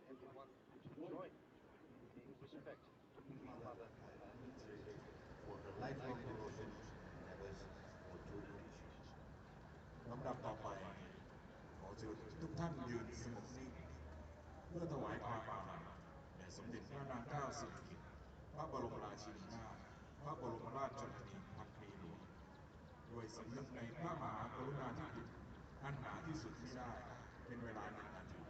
everyone to enjoy being respect one another. For the lifelong devotion members for Terd ลำดับต่อไปขอเชิญทุกท่านยืนสงบนิ่งเพื่อถวายความอาลัยแด่สมเด็จพระนางเจ้าสิริกิติ์พระบรมราชินีนาถพระบรมราชชนนีพันปีหลวงโดยสำนึกในพระมหากรุณาธิคุณอันหาที่สุดมิได้เป็นเวลา1 นาที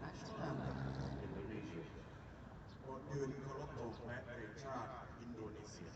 National anthem of Indonesia. โปรดยืนเคารพธงและเพลงชาติอินโดนีเซีย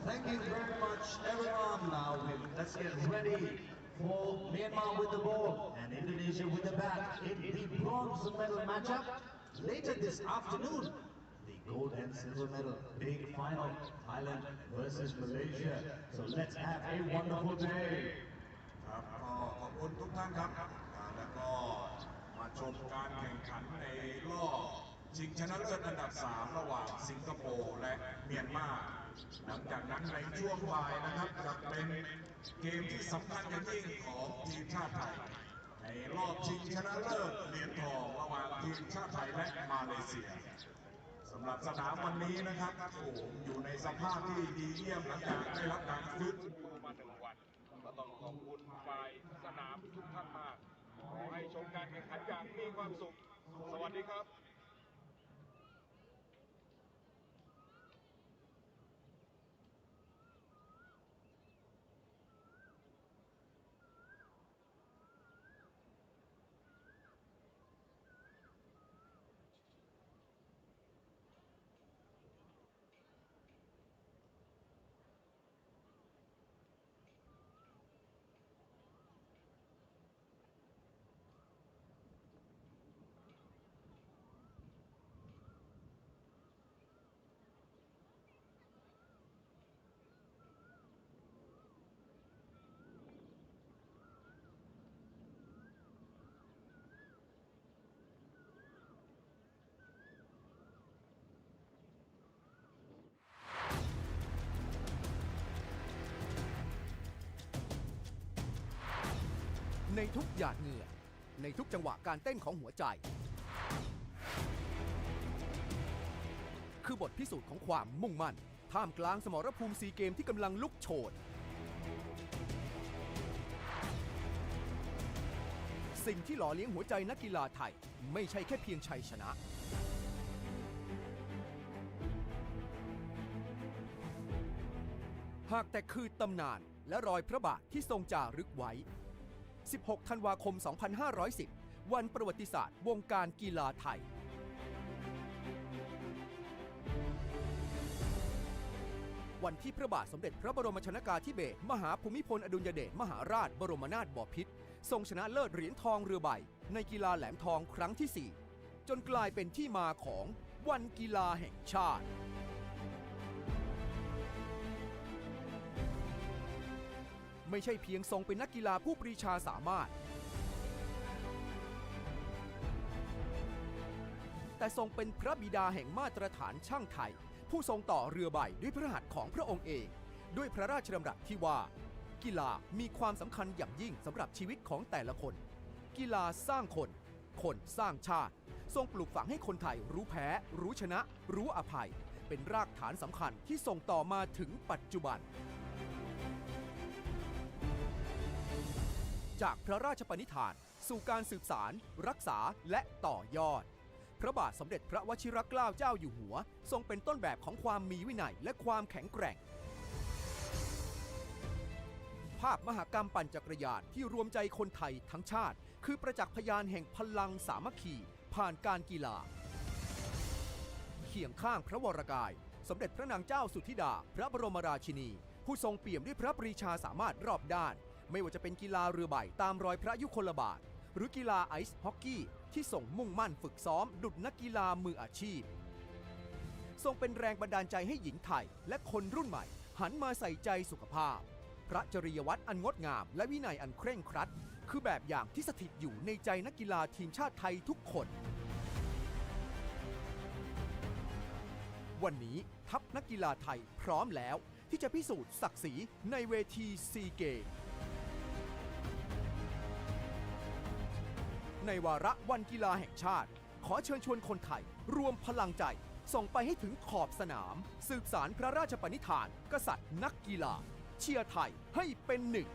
Thank you very much, everyone. Now let's get ready for Myanmar with the ball and Indonesia with the bat in the bronze medal matchup. Later this afternoon, the gold and silver medal big final, Thailand versus Malaysia. So let's have a wonderful day. ครับก็ขอบคุณทุกท่านครับแล้วก็มาชมการแข่งขันในรอบชิงชนะเลิศอันดับ 3 ระหว่างสิงคโปร์และเมียนมาหลังจากนั้นในช่วงบ่ายนะครับจะเป็นเกมที่สำคัญอย่างยิ่งของทีมชาติไทยใน ในรอบชิงชนะเลิศเหรียญทองระหว่างทีมชาติไทยและมาเลเซียสำหรับสนามวันนี้นะครับโอ้อยู่ในสภาพที่ดีเยี่ยมหลังจากได้รับการฟื้นมา1 วันก็ต้องขอบคุณฝ่ายสนามทุกท่านมากขอให้ชมการแข่งขันอย่างมีความสุขสวัสดีครับในทุกหยาดเหงื่อในทุกจังหวะการเต้นของหัวใจคือบทพิสูจน์ของความมุ่งมั่นท่ามกลางสมรภูมิซีเกมที่กำลังลุกโชนสิ่งที่หล่อเลี้ยงหัวใจนักกีฬาไทยไม่ใช่แค่เพียงชัยชนะหากแต่คือตำนานและรอยพระบาทที่ทรงจารึกไว้16 ธันวาคม 2510 วันประวัติศาสตร์วงการกีฬาไทยวันที่พระบาทสมเด็จพระบรมชนกาธิเบศรมหาภูมิพลอดุลยเดชมหาราชบรมนาถบพิตรทรงชนะเลิศเหรียญทองเรือใบในกีฬาแหลมทองครั้งที่ 4 จนกลายเป็นที่มาของวันกีฬาแห่งชาติไม่ใช่เพียงทรงเป็นนักกีฬาผู้ปรีชาสามารถแต่ทรงเป็นพระบิดาแห่งมาตรฐานช่างไทยผู้ทรงต่อเรือใบด้วยพระหัตถ์ของพระองค์เองด้วยพระราชดำรัสที่ว่ากีฬามีความสำคัญอย่างยิ่งสำหรับชีวิตของแต่ละคนกีฬาสร้างคนคนสร้างชาติทรงปลูกฝังให้คนไทยรู้แพ้รู้ชนะรู้อภัยเป็นรากฐานสำคัญที่ส่งต่อมาถึงปัจจุบันจากพระราชปณิธานสู่การสืบสารรักษาและต่อยอดพระบาทสมเด็จพระวชิรเกล้าเจ้าอยู่หัวทรงเป็นต้นแบบของความมีวินัยและความแข็งแกร่งภาพมหกรรมปั่นจักรยานที่รวมใจคนไทยทั้งชาติคือประจักษ์พยานแห่งพลังสามัคคีผ่านการกีฬาเคียงข้างพระวรกายสมเด็จพระนางเจ้าสุธิดาพระบรมราชินีผู้ทรงเปี่ยมด้วยพระปรีชาสามารถรอบด้านไม่ว่าจะเป็นกีฬาเรือใบตามรอยพระยุคลบาทหรือกีฬาไอซ์ฮอกกี้ที่ส่งมุ่งมั่นฝึกซ้อมดุจนักกีฬามืออาชีพทรงเป็นแรงบันดาลใจให้หญิงไทยและคนรุ่นใหม่หันมาใส่ใจสุขภาพพระจริยวัตรอันงดงามและวินัยอันเคร่งครัดคือแบบอย่างที่สถิตอยู่ในใจนักกีฬาทีมชาติไทยทุกคนวันนี้ทัพนักกีฬาไทยพร้อมแล้วที่จะพิสูจน์ศักดิ์ศรีในเวทีซีเกมในวาระวันกีฬาแห่งชาติขอเชิญชวนคนไทยรวมพลังใจส่งไปให้ถึงขอบสนามสืบสารพระราชปณิธานกษัตริย์นักกีฬาเชียร์ไทยให้เป็นหนึ่ง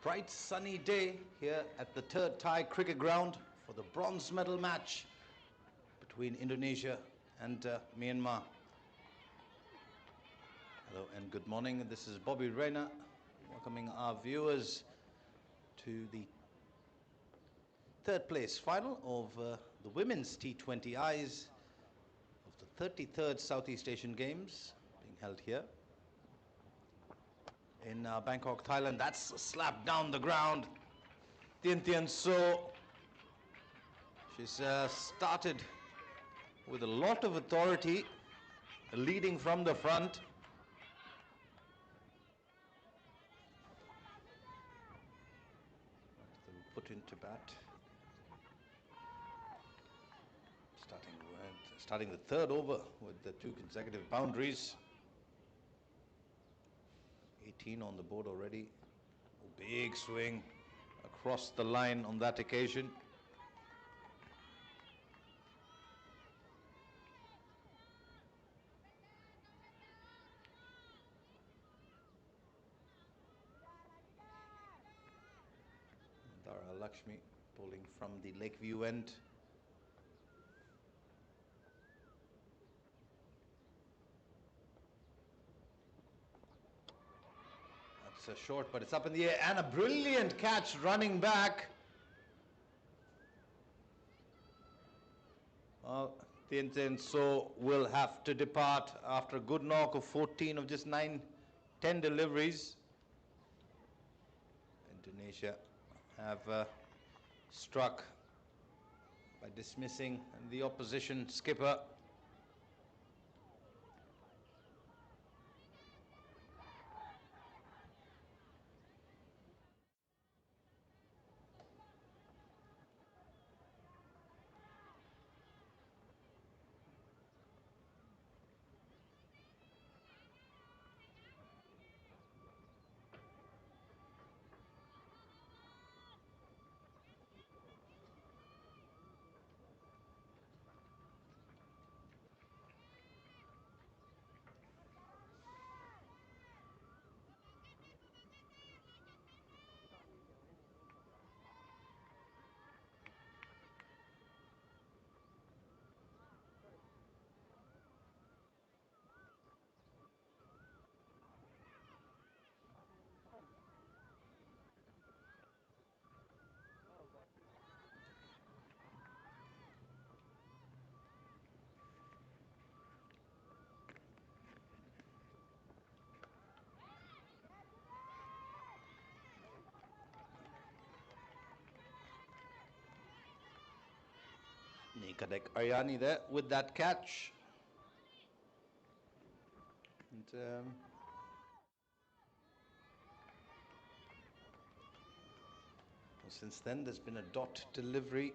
bright sunny day here at the Terd Thai cricket ground for the bronze medal match between Indonesia and Myanmar. Hello and good morning. This is Bobby Rayner welcoming our viewers to the third place final of the women's T20 Eyes of the 33rd Southeast Asian Games being held here in Bangkok, Thailand. That's a slap down the ground. Tien So, she's started with a lot of authority, leading from the front. Put into bat. Starting the third over with the 2 consecutive boundaries. 18 on the board already. A big swing across the line on that occasion. Dara Lakshmi bowling from the Lakeview end. That's a short, but it's up in the air, and a brilliant catch running back. Well, Tien So will have to depart after a good knock of 14 of just 9-10 deliveries. Indonesia have struck by dismissing the opposition skipper. Nikadek Aryani there with that catch. And since then there's been a dot delivery.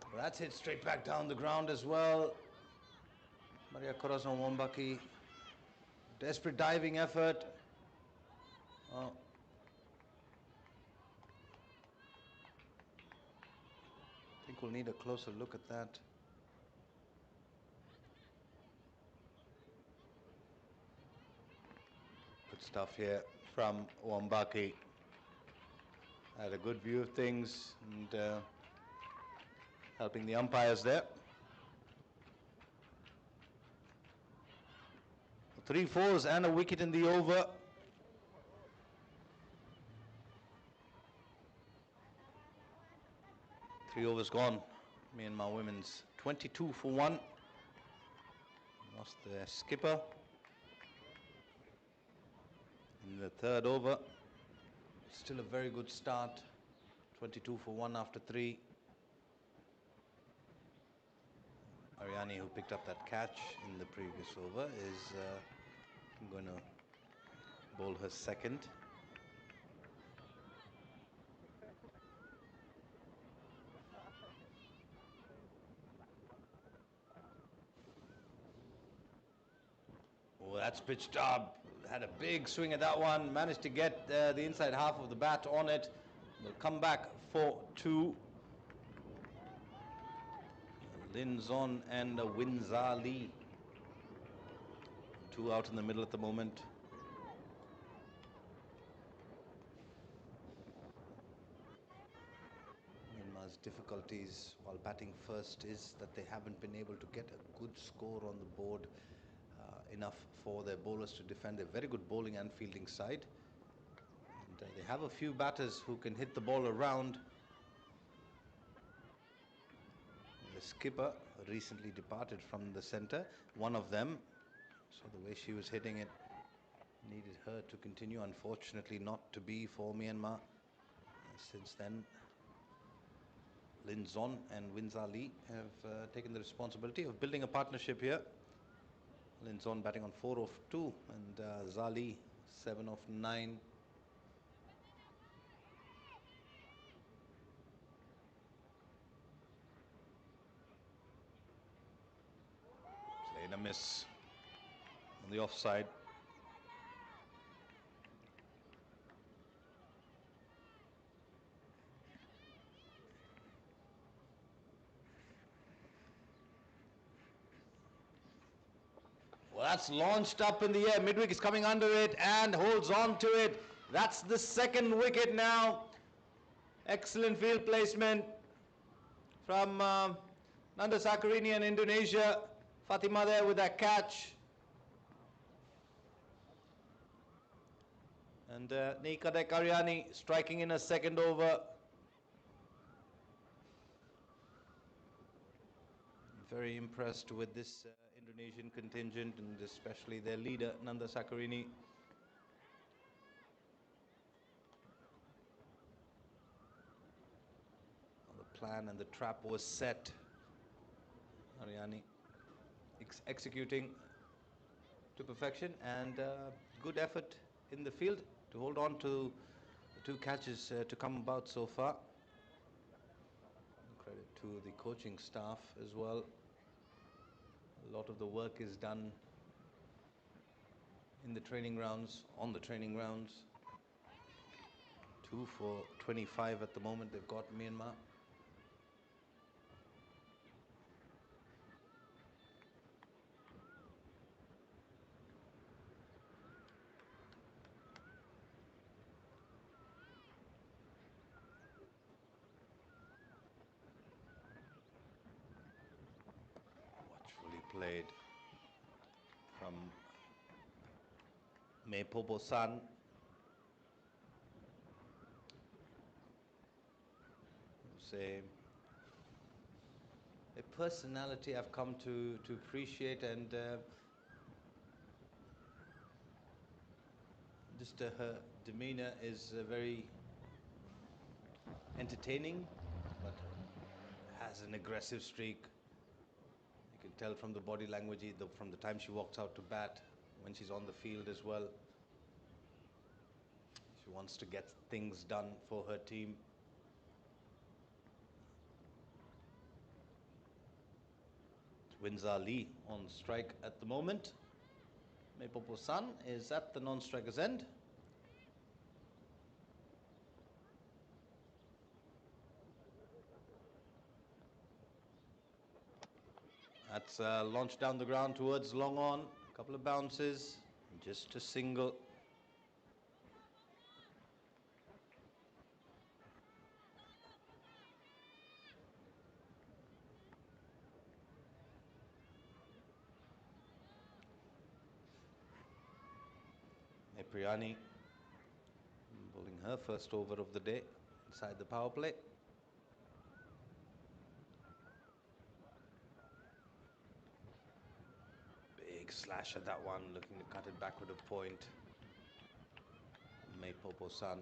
So that's hit straight back down the ground as well. Maria Corazon Wombaki, desperate diving effort. Oh. I think we'll need a closer look at that. Good stuff here from Wombaki. Had a good view of things and helping the umpires there. 3 fours and a wicket in the over. Three overs gone. Myanmar women's 22 for 1. Lost their skipper in the third over. Still a very good start. 22 for 1 after 3. Aryani, who picked up that catch in the previous over, is going to bowl her second. Oh, that's pitched up. Had a big swing at that one. Managed to get the inside half of the bat on it. They'll come back for 2. Linzon and Winza Lee. 2 out in the middle at the moment. Myanmar's difficulties while batting first is that they haven't been able to get a good score on the board enough for their bowlers to defend. They're very good bowling and fielding side. And they have a few batters who can hit the ball around. The skipper recently departed from the centre. One of them, so the way she was hitting it, needed her to continue. Unfortunately not to be for Myanmar. Since then, Lin Zon and Winza Lee have taken the responsibility of building a partnership here. Lin Zon batting on 4 of 2 and Zali 7 of 9. Played a miss on the offside. Well, that's launched up in the air. Midwick is coming under it and holds on to it. That's the second wicket now. Excellent field placement from Nanda Sakarini and Indonesia. Fatima there with that catch. And Nika Dekariani striking in a second over. Very impressed with this Indonesian contingent and especially their leader Nanda Sakarini. The plan and the trap was set. Ariani executing to perfection and good effort in the field to hold on to the 2 catches to come about so far. Credit to the coaching staff as well. A lot of the work is done in the training grounds, on the training grounds. 2 for 25 at the moment they've got Myanmar. Watchfully played from Mepopo-san. A personality I've come to appreciate and just her demeanor is very entertaining but has an aggressive streak. You can tell from the body language, from the time she walks out to bat, when she's on the field as well. She wants to get things done for her team. Winza Lee on strike at the moment. Mepopo-san is at the non-striker's end. That's launched down the ground towards long on. A couple of bounces, just a single. Priani bowling her first over of the day inside the power play. Big slash at that one, looking to cut it backward a point. Mepopo-san.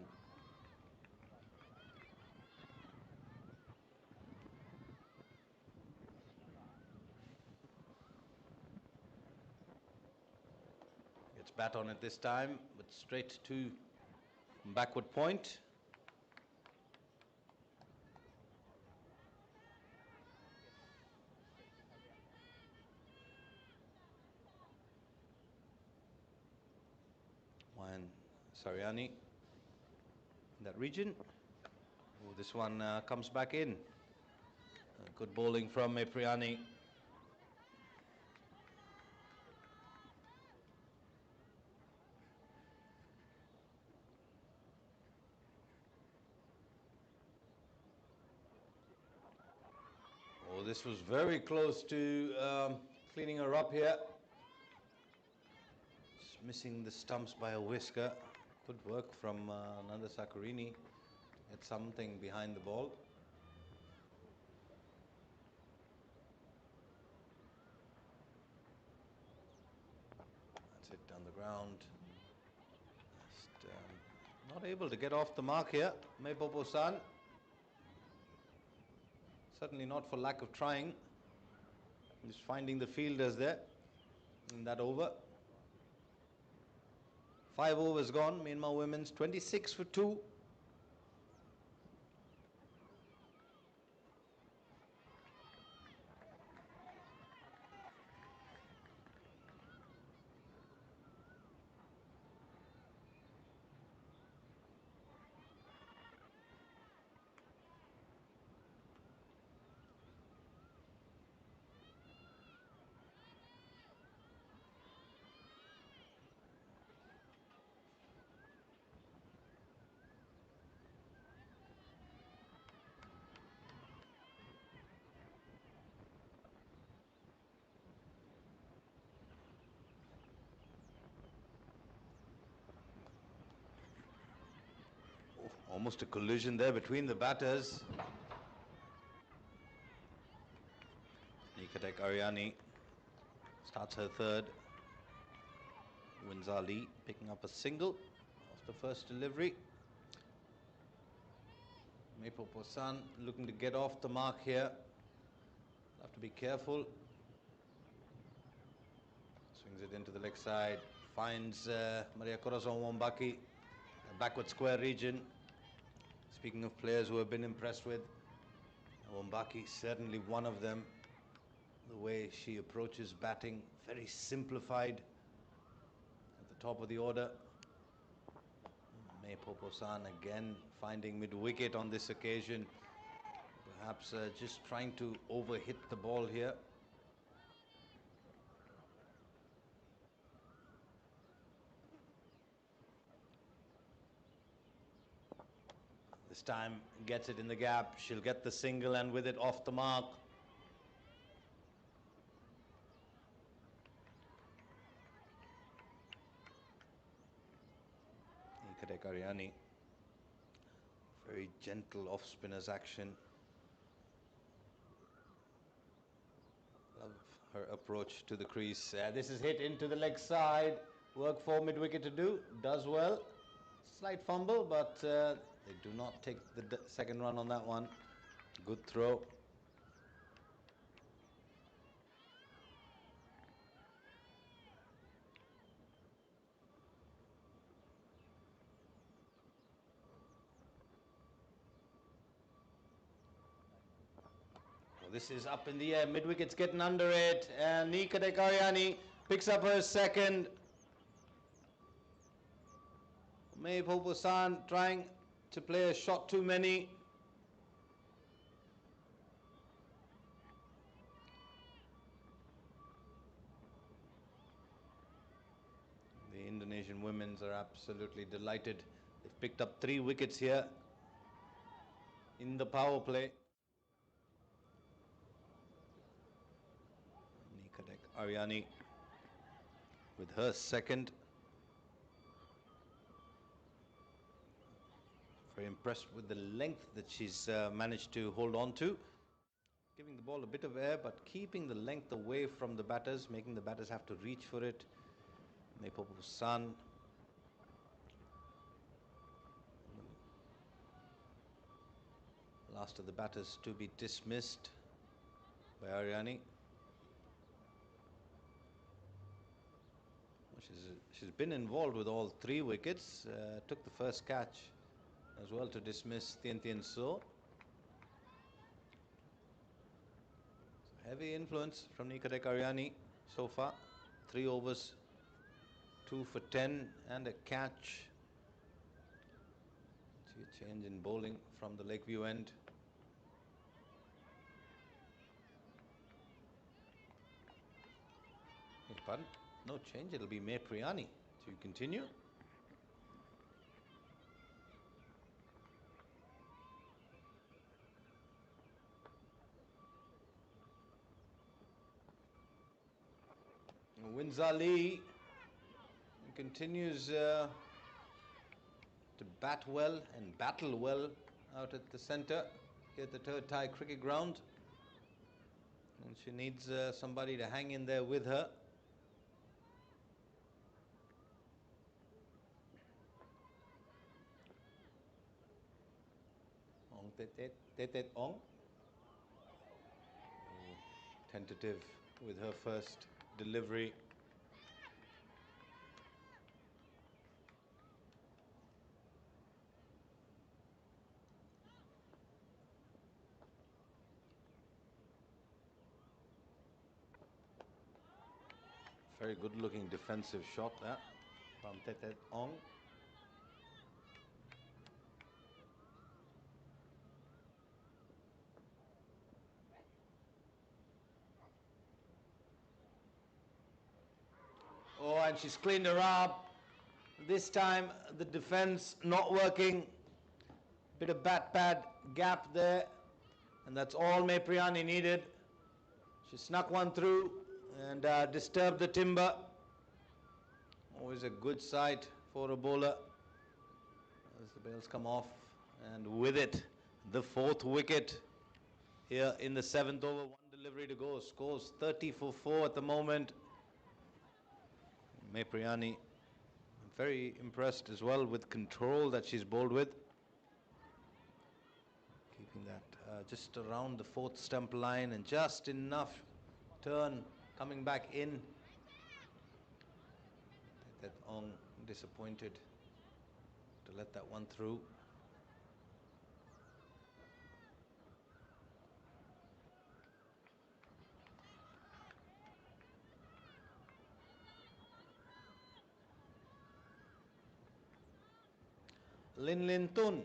Gets bat on it this time, but straight to backward point. One Sariani in that region. Oh, this one comes back in. Good bowling from Priani. this was very close to cleaning her up here. Just missing the stumps by a whisker. Good work from Nanda Sakarini to get something behind the ball. That's it down the ground. Just not able to get off the mark here. Meipopo-san. Certainly not for lack of trying. Just finding the fielders there in that over. 5 overs gone. Myanmar women's 26 for 2. Almost a collision there between the batters. Nikatek Ariani starts her third, wins our lead, picking up a single off the first delivery. Meipopo-san looking to get off the mark here. Have to be careful. Swings it into the leg side, finds Maria Corazon Wombaki, the backward square region. Speaking of players who have been impressed with, Wombaki certainly one of them. The way she approaches batting, very simplified at the top of the order. Meipopo-san again finding mid-wicket on this occasion. Perhaps just trying to overhit the ball here. This time gets it in the gap. She'll get the single and with it off the mark. Nikatek Ariani. Very gentle off-spinners action. Love her approach to the crease. This is hit into the leg side. Work for mid-wicket to do. Does well. Slight fumble, but they do not take the second run on that one. Good throw. Well, this is up in the air. Mid-wicket's getting under it. And Nikatek Ariani picks up her second. Meipopo-san trying to play a shot too many. The Indonesian women's are absolutely delighted. They've picked up 3 wickets here in the power play. Nikatek Ariani with her second. Very impressed with the length that she's managed to hold on to. Giving the ball a bit of air, but keeping the length away from the batters, making the batters have to reach for it. Meipopo-san. Last of the batters to be dismissed by Ariani. She's been involved with all 3 wickets. Took the first catch as well to dismiss Tien Tien So. Heavy influence from Nikatek Ariani so far. 3 overs, 2 for 10 and a catch. See a change in bowling from the Lakeview end. Pardon? No change, it'll be May Priyani to continue. Winzali continues to bat well and battle well out at the centre here at the Terd Thai cricket ground. And she needs somebody to hang in there with her. Ong Tet Ong. Tentative with her first delivery. Very good looking defensive shot there from Tet Ong. Oh, and she's cleaned her up. This time the defense not working. Bit of bat pad gap there. And that's all Priyani needed. She snuck one through and disturbed the timber. Always a good sight for a bowler as the bails come off. And with it, the fourth wicket here in the 7th over. One delivery to go. Scores 30 for 4 at the moment. Priyani very impressed as well with control that she's bowled with. Keeping that just around the 4th stump line and just enough turn coming back in. That Ong disappointed to let that one through. Lin Tun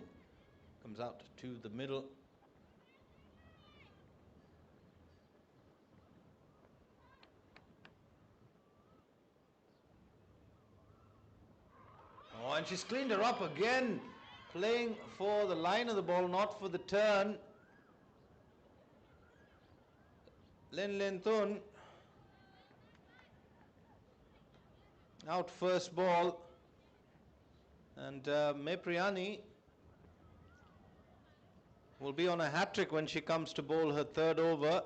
comes out to the middle. Oh, and she's cleaned her up again, playing for the line of the ball, not for the turn. Lin Tun out first ball. And Priyani will be on a hat-trick when she comes to bowl her 3rd over.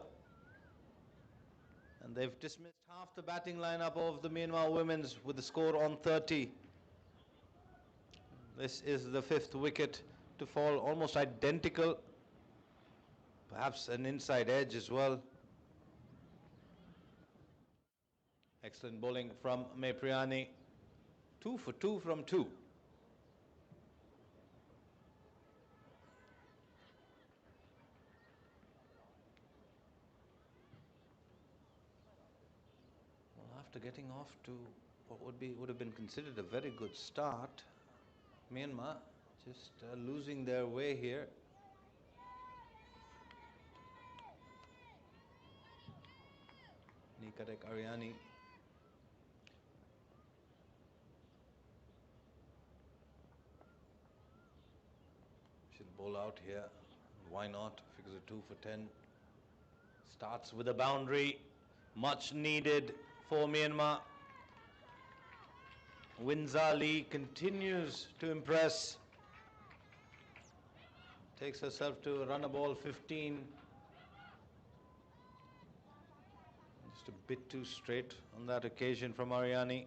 And they've dismissed half the batting lineup of the Myanmar women's with the score on 30. This is the 5th wicket to fall, almost identical. Perhaps an inside edge as well. Excellent bowling from Priyani. 2 for 2 from 2. After getting off to what would have been considered a very good start, Myanmar just losing their way here. Nikarek Ariani should bowl out here. Why not? Figures a 2 for 10. Starts with a boundary, much needed for Myanmar. Winzali continues to impress. Takes herself to run a ball 15. Just a bit too straight on that occasion from Ariani.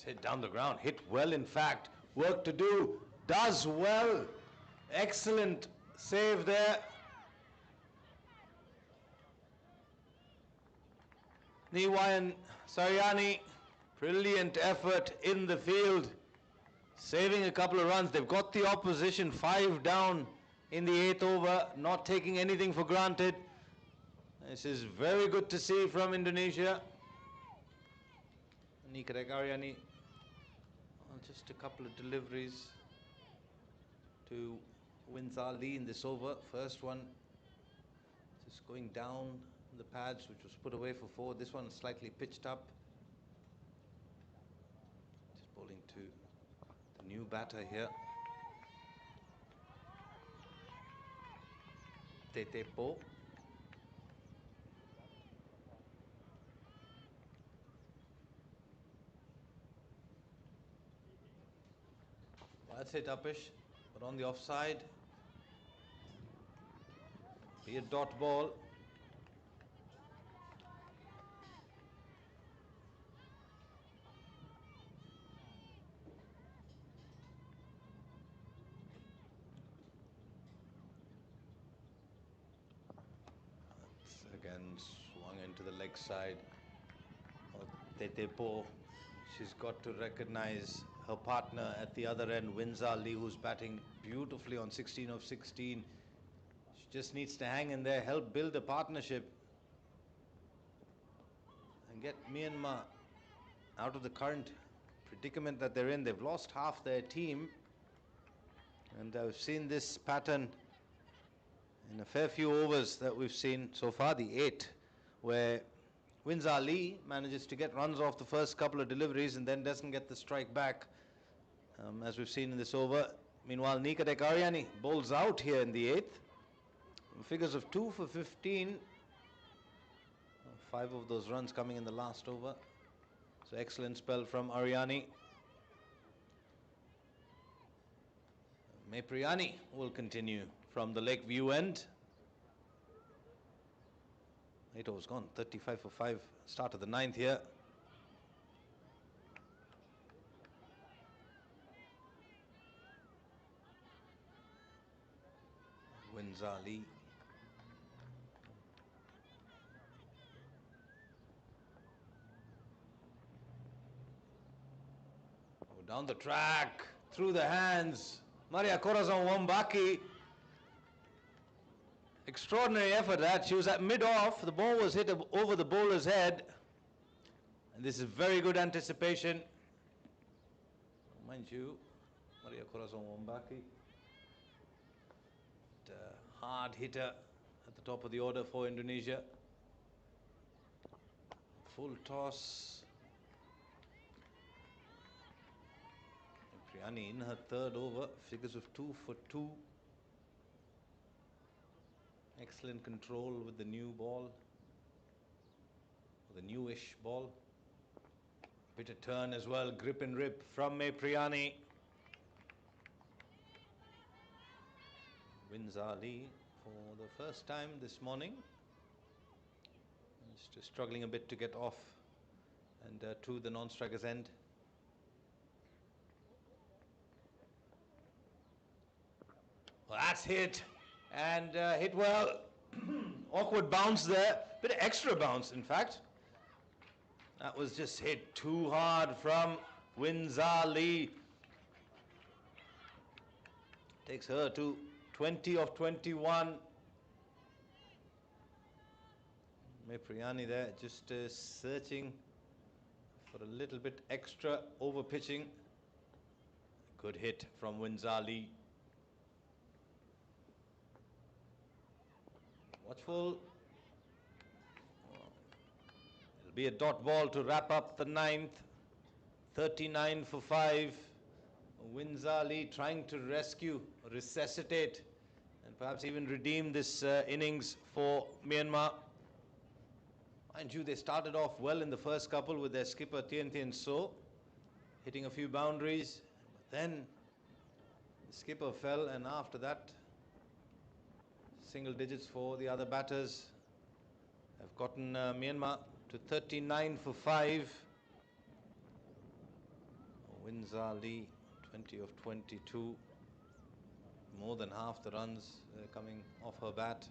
Hit down the ground, hit well in fact, work to do, does well, excellent save there. Niwayan Saryani, brilliant effort in the field, saving a couple of runs. They've got the opposition 5 down in the 8th over, not taking anything for granted. This is very good to see from Indonesia. Nikarek Ariani, just a couple of deliveries to Winzali in this over. First one just going down the pads, which was put away for 4. This one slightly pitched up. Just bowling to the new batter here. Po. That's it, Upish, but on the offside. Be a dot ball. Again swung into the leg side of Tetepo. She's got to recognize her partner at the other end, Winza Lee, who's batting beautifully on 16 of 16. She just needs to hang in there, help build a partnership and get Myanmar out of the current predicament that they're in. They've lost half their team, and I've seen this pattern in a fair few overs that we've seen so far, the 8, where Winza Lee manages to get runs off the first couple of deliveries and then doesn't get the strike back, as we've seen in this over. Meanwhile, Nikadek Aryani bowls out here in the 8th. Figures of 2 for 15. 5 of those runs coming in the last over. So excellent spell from Aryani. Mepriyani will continue from the leg view end. 8 overs gone, 35 for 5, start of the 9th here. Winza Lee. Oh, down the track, through the hands. Maria Corazon Wambaki. Extraordinary effort that. She was at mid-off. The ball was hit over the bowler's head. And this is very good anticipation. Mind you, Maria Corazon Wambaki. Hard hitter at the top of the order for Indonesia. Full toss. Priyani in her 3rd over. Figures of 2 for 2. Excellent control with the new ball, the newish ball. Bit of turn as well, grip and rip from Mepriyani. Winza Lee for the first time this morning. Just struggling a bit to get off and to the non-striker's end. Well, that's hit. And hit well. Awkward bounce there. Bit of extra bounce, in fact. That was just hit too hard from Winza Lee. Takes her to 20 of 21. Mepriyani there just searching for a little bit extra over pitching. Good hit from Winza Lee. Watchful. It'll be a dot ball to wrap up the 9th. 39 for 5. Winza Lee trying to rescue, resuscitate, and perhaps even redeem this innings for Myanmar. Mind you, they started off well in the first couple with their skipper Tien Tien So hitting a few boundaries. But then the skipper fell, and after that, single digits for the other batters have gotten Myanmar to 39 for 5. Winza Lee, 20 of 22. More than half the runs coming off her bat.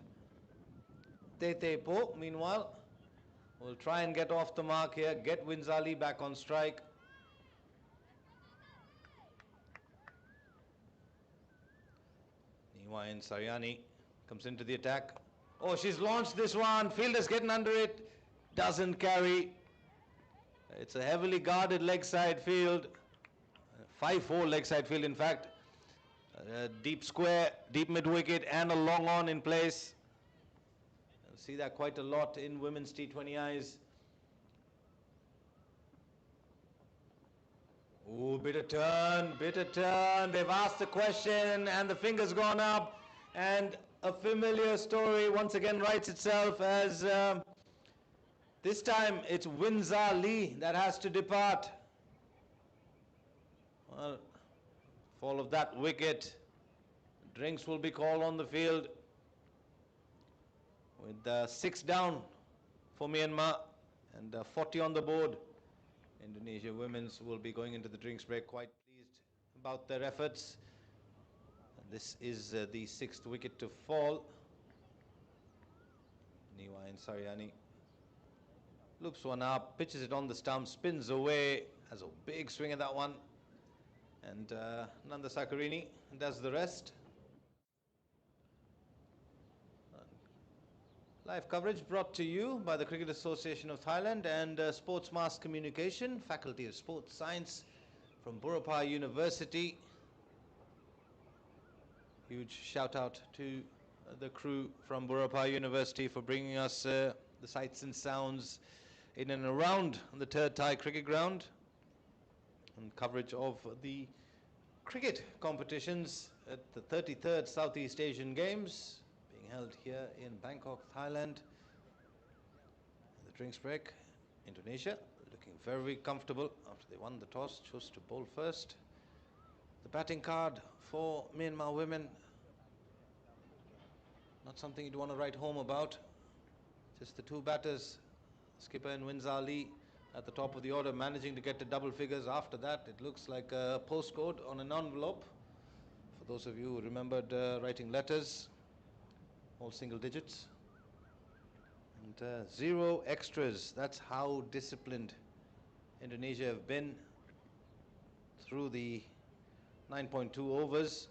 Tetepo, meanwhile, will try and get off the mark here, get Winza Lee back on strike. Niwayan Saryani comes into the attack. Oh, she's launched this one. Fielder's getting under it. Doesn't carry. It's a heavily guarded leg side field. 5-4 leg side field, in fact. Deep square, deep mid wicket, and a long on in place. See that quite a lot in women's T20Is. Ooh, bit of turn. They've asked the question and the finger's gone up. And a familiar story once again writes itself as this time it's Windsor Lee that has to depart. Well, fall of that wicket. Drinks will be called on the field with 6 down for Myanmar and 40 on the board. Indonesia women's will be going into the drinks break quite pleased about their efforts. This is the 6th wicket to fall. Niwa and Sariani loops one up, pitches it on the stump, spins away, has a big swing at that one. And Nanda Sakarini does the rest. Live coverage brought to you by the Cricket Association of Thailand and Sports Mass Communication, Faculty of Sports Science from Burapha University. Huge shout out to the crew from Burapha University for bringing us the sights and sounds in and around the Terd Thai cricket ground and coverage of the cricket competitions at the 33rd Southeast Asian Games being held here in Bangkok, Thailand. The drinks break, Indonesia looking very comfortable after they won the toss, chose to bowl first. The batting card for Myanmar women, not something you'd want to write home about. Just the 2 batters, skipper and Windsor Lee at the top of the order, managing to get to double figures. After that, it looks like a postcode on an envelope. For those of you who remembered writing letters, all single digits. And 0 extras. That's how disciplined Indonesia have been through the 9.2 overs.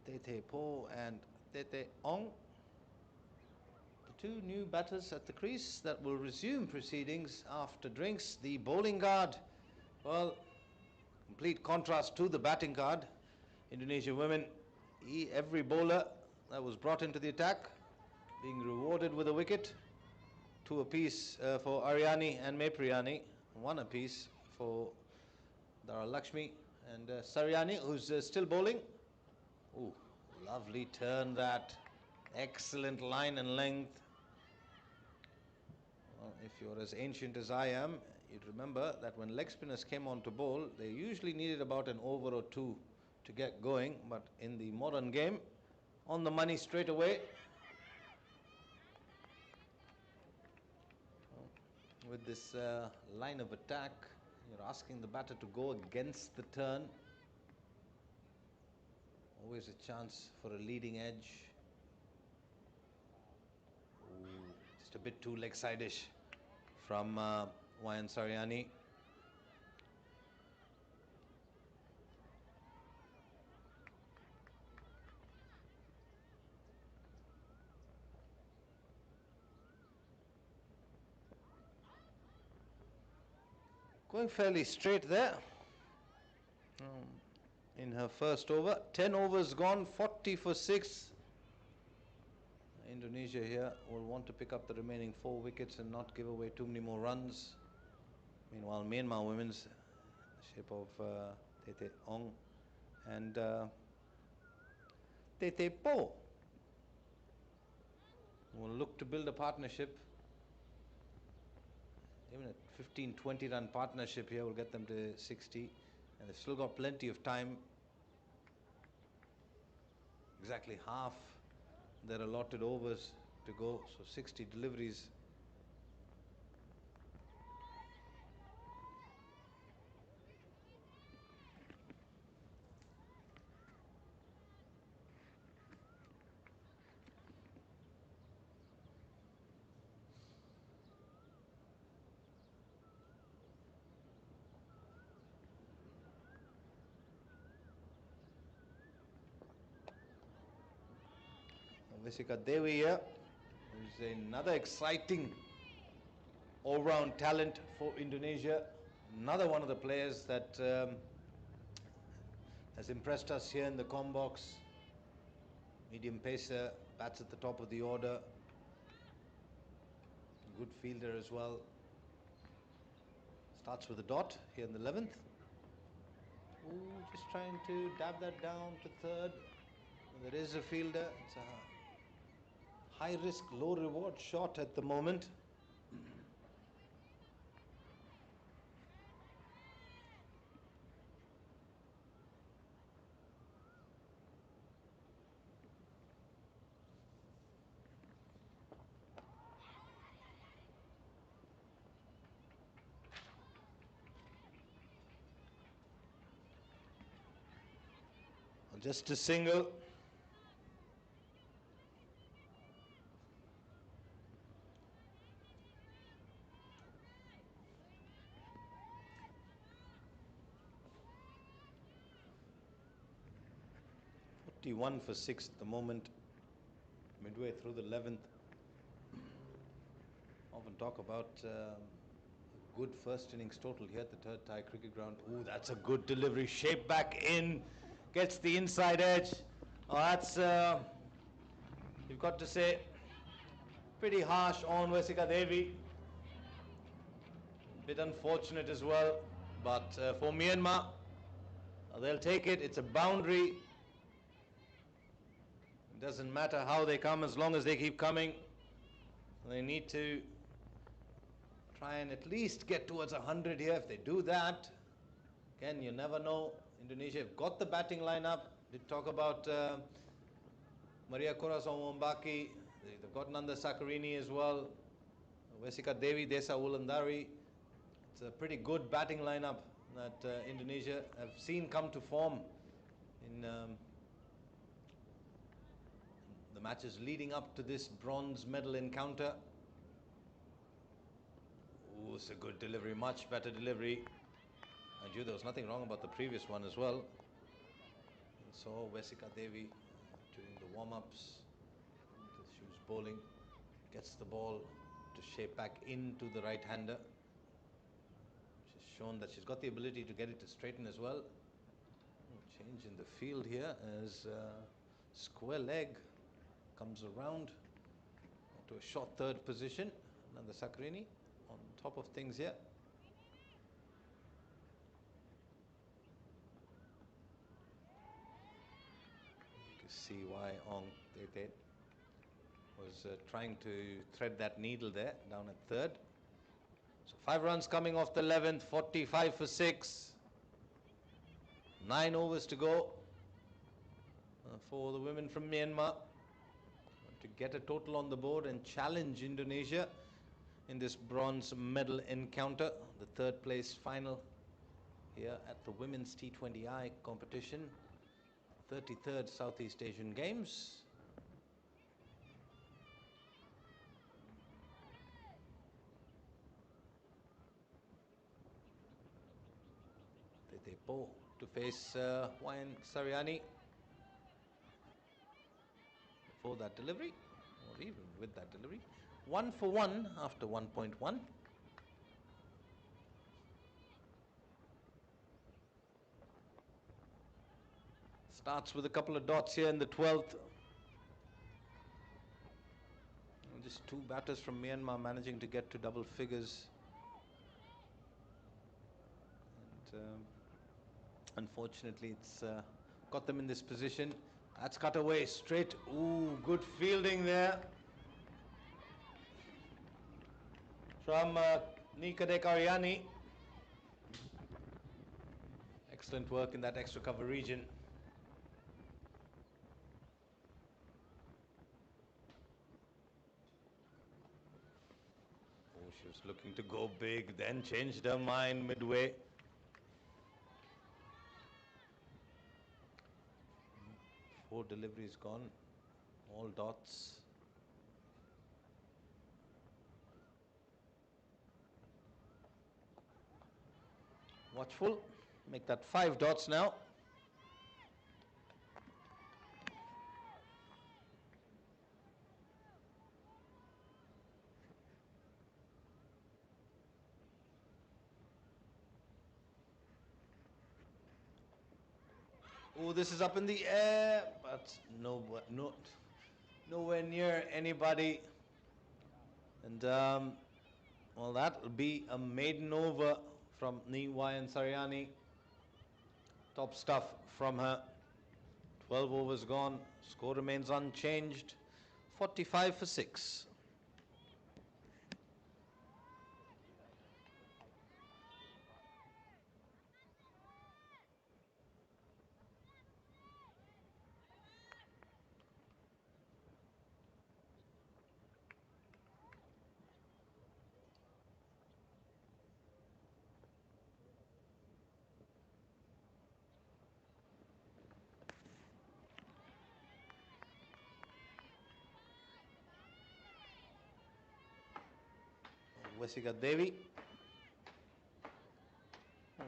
Tete Po and Tete Ong, the 2 new batters at the crease that will resume proceedings after drinks. The bowling guard, well, complete contrast to the batting guard. Indonesia women, every bowler that was brought into the attack being rewarded with a wicket. 2 apiece for Ariani and Mepriyani, 1 apiece for Dara Lakshmi and Sariani, who's still bowling. Ooh, lovely turn that. Excellent line and length. Well, if you're as ancient as I am, you'd remember that when leg spinners came on to bowl, they usually needed about an over or 2 to get going. But in the modern game, on the money straight away. With this line of attack, you're asking the batter to go against the turn. Always a chance for a leading edge. Ooh, just a bit too leg-side-ish from Wayan Sariani. Going fairly straight there. In her first over, 10 overs gone, 40 for 6. Indonesia here will want to pick up the remaining 4 wickets and not give away too many more runs. Meanwhile, Myanmar women's, the shape of Tete Ong and Tete Po will look to build a partnership. Even a 15-20 run partnership here will get them to 60. And they've still got plenty of time. Exactly half their allotted overs to go, so 60 deliveries. Vesika Devi here, who's another exciting all-round talent for Indonesia. Another one of the players that has impressed us here in the Combox. Medium pacer, bats at the top of the order. Good fielder as well. Starts with a dot here in the 11th. Ooh, just trying to dab that down to third. There is a fielder. It's a high risk, low reward shot at the moment. Just a single. One for 6 at the moment, midway through the 11th. Often talk about a good first innings total here at the Terd Thai cricket ground. Ooh, that's a good delivery. Shape back in, gets the inside edge. Oh, that's, you've got to say, pretty harsh on Vesika Devi. Bit unfortunate as well, but for Myanmar, they'll take it. It's a boundary. It doesn't matter how they come as long as they keep coming. They need to try and at least get towards 100 here. If they do that, again, you never know. Indonesia have got the batting lineup. Did talk about Maria Corazon Wombaki. They've got Nanda Sakarini as well. Vesika Devi, Desa Wulandari. It's a pretty good batting lineup that Indonesia have seen come to form in the matches leading up to this bronze medal encounter. Ooh, it's a good delivery, much better delivery. And you, there was nothing wrong about the previous one as well. So Vesika Devi doing the warm-ups. She was bowling, gets the ball to shape back into the right-hander. She's shown that she's got the ability to get it to straighten as well. Change in the field here as square leg comes around to a short third position. Nanda Sakarini on top of things here. You can see why Ong Tete was trying to thread that needle there down at third. So 5 runs coming off the 11th, 45 for 6. 9 overs to go for the women from Myanmar to get a total on the board and challenge Indonesia in this bronze medal encounter, the 3rd place final here at the Women's T20I competition, 33rd Southeast Asian Games. Tetepo to face Wayan Sariani. For that delivery, or even with that delivery. 1 for 1 after 1.1. Starts with a couple of dots here in the 12th. And just 2 batters from Myanmar managing to get to double figures. And unfortunately, it's got them in this position. That's cut away straight. Ooh, good fielding there from Nika Dekariani. Excellent work in that extra cover region. Oh, she was looking to go big, then changed her mind midway. 4 deliveries gone, all dots. Watchful, make that 5 dots now. Oh, this is up in the air, but no, nowhere near anybody. And well, that'll be a maiden over from Niwayan Saryani. Top stuff from her. 12 overs gone. Score remains unchanged. 45 for 6. Vesika Devi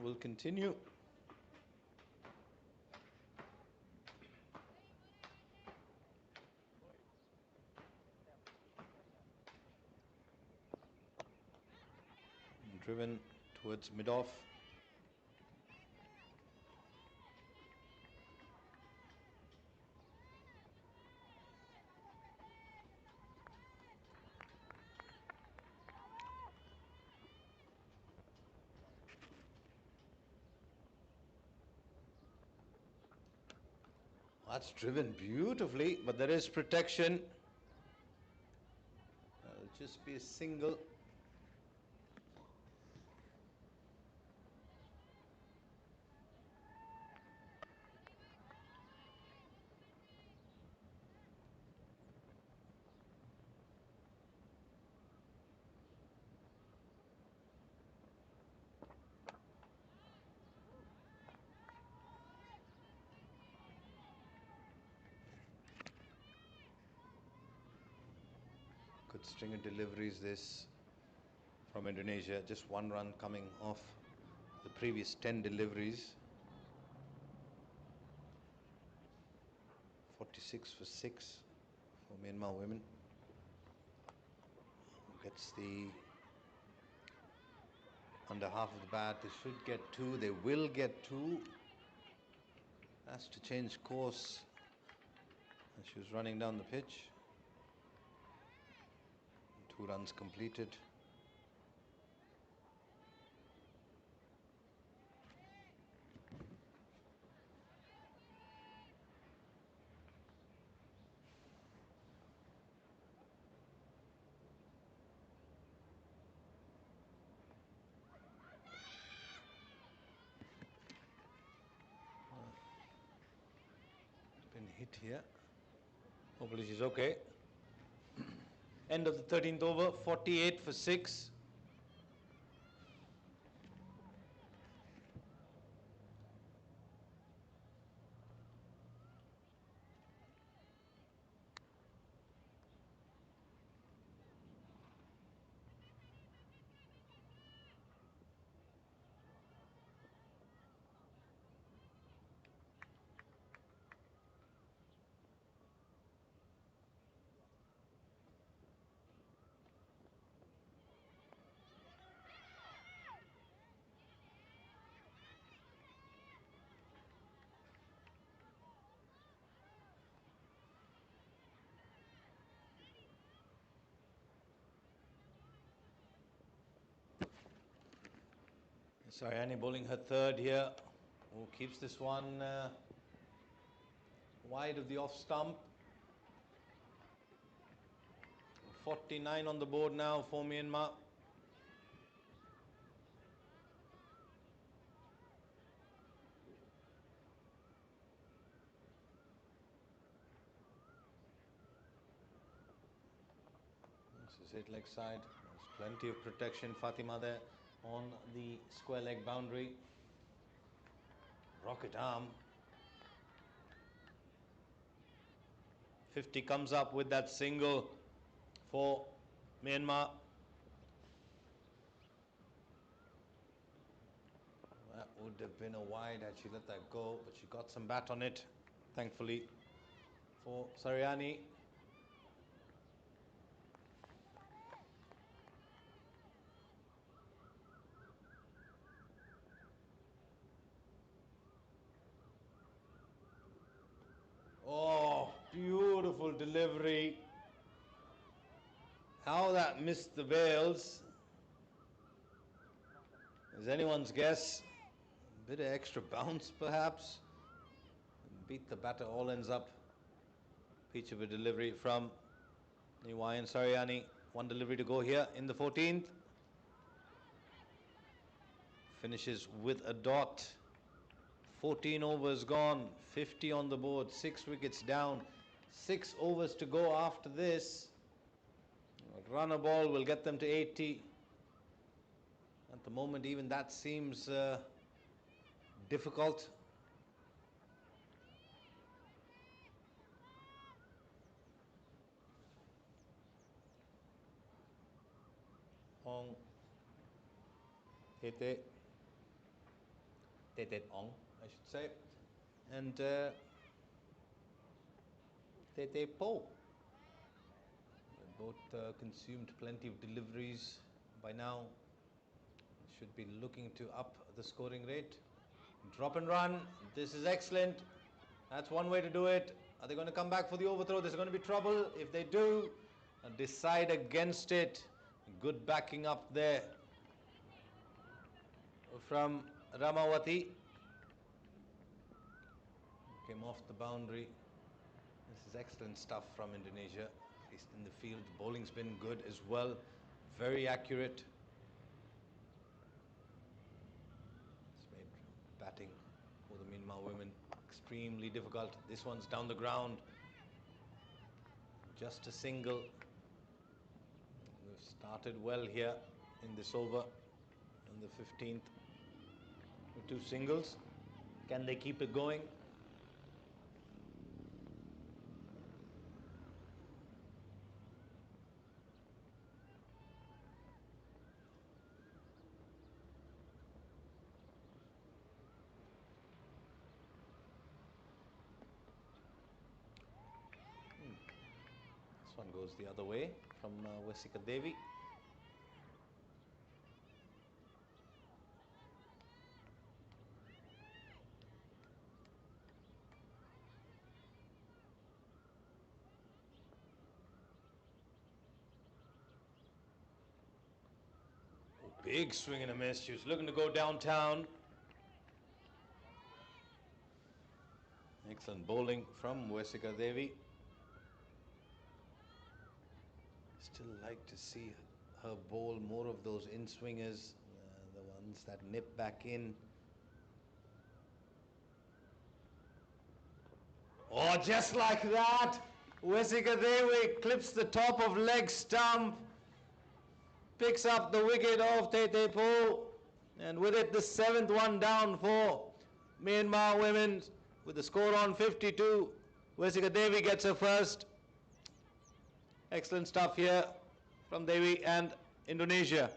will continue. Driven towards mid-off. That's driven beautifully, but there is protection. It'll just be a single. Good string of deliveries this from Indonesia. Just one run coming off the previous 10 deliveries. 46 for 6 for Myanmar women. Gets the under half of the bat. They should get 2. They will get 2. Has to change course as she was running down the pitch. 2 runs completed. Been hit here. Hopefully she's okay. End of the 13th over, 48 for 6. Saryani bowling her third here. Who keeps this one wide of the off stump. 49 on the board now for Myanmar. This is hit leg side. There's plenty of protection. Fatima there on the square leg boundary. Rocket arm. 50 comes up with that single for Myanmar. That would have been a wide had she let that go, but she got some bat on it, thankfully, for Saryani. Oh, beautiful delivery. How that missed the bails is anyone's guess. A bit of extra bounce perhaps. Beat the batter, all ends up. Peach of a delivery from MYA and Sariani. One delivery to go here in the 14th. Finishes with a dot. 14 overs gone, 50 on the board, 6 wickets down, 6 overs to go after this. Run a ball will get them to 80. At the moment, even that seems difficult. Ong, Tete Ong, I should say, and Tete Po. They both consumed plenty of deliveries by now. Should be looking to up the scoring rate. Drop and run. This is excellent. That's one way to do it. Are they going to come back for the overthrow? There's going to be trouble. If they do, decide against it. Good backing up there from Ramawati. Came off the boundary. This is excellent stuff from Indonesia. At least in the field, the bowling's been good as well. Very accurate. It's made batting for the Myanmar women extremely difficult. This one's down the ground. Just a single. They've started well here in this over on the 15th with 2 singles. Can they keep it going? This one goes the other way from Wesika Devi. Big swing and a miss. She was looking to go downtown. Excellent bowling from Wesika Devi. Still like to see her bowl more of those in-swingers, the ones that nip back in. Oh, just like that, Wesika Devi clips the top of leg stump, picks up the wicket of Tete Po, and with it the 7th one down for Myanmar women with the score on 52. Wesika Devi gets her first. Excellent stuff here from Devi and Indonesia.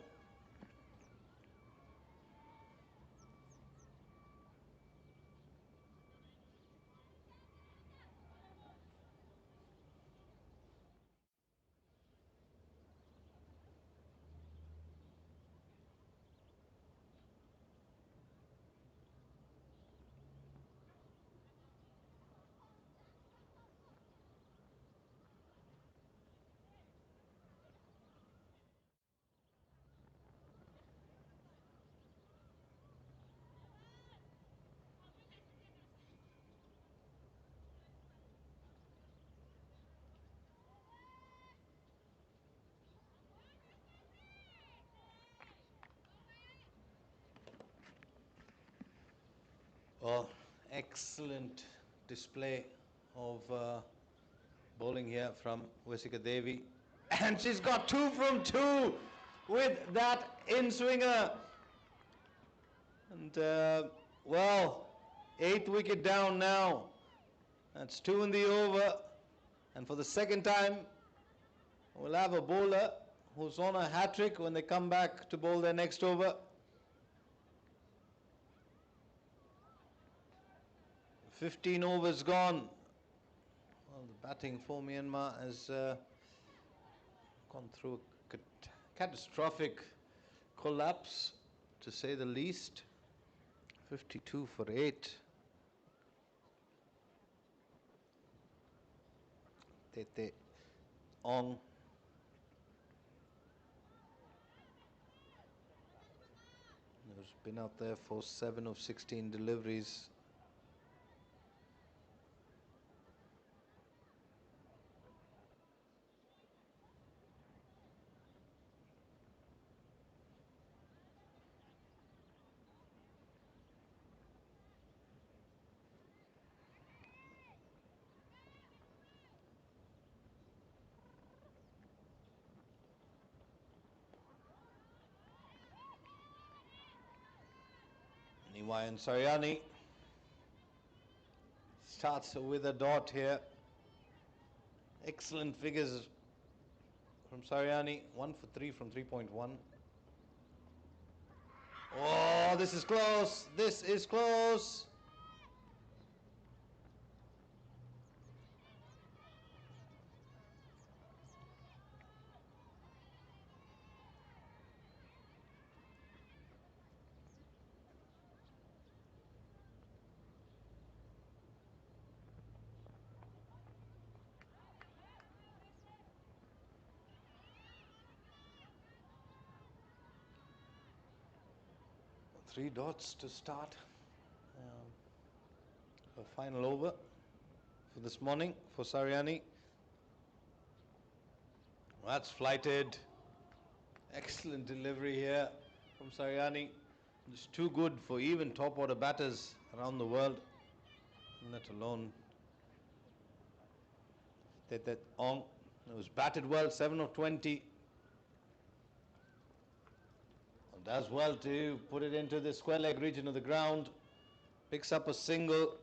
Oh, excellent display of bowling here from Wesika Devi. And she's got 2 from 2 with that in-swinger. And, well, 8th wicket down now. That's 2 in the over. And for the second time, we'll have a bowler who's on a hat-trick when they come back to bowl their next over. 15 overs gone. Well, the batting for Myanmar has gone through a catastrophic collapse, to say the least. 52 for 8. Tete Ong. Who's been out there for 7 of 16 deliveries. Niwayan Saryani starts with a dot here. Excellent figures from Saryani. 1 for 3 from 3.1. Oh, this is close. This is close. Three dots to start the final over for this morning for Saryani. That's flighted. Excellent delivery here from Saryani. Just too good for even top order batters around the world, let alone Tete Ong. It was batted well, 7 of 20. Does well to put it into the square leg region of the ground. Picks up a single.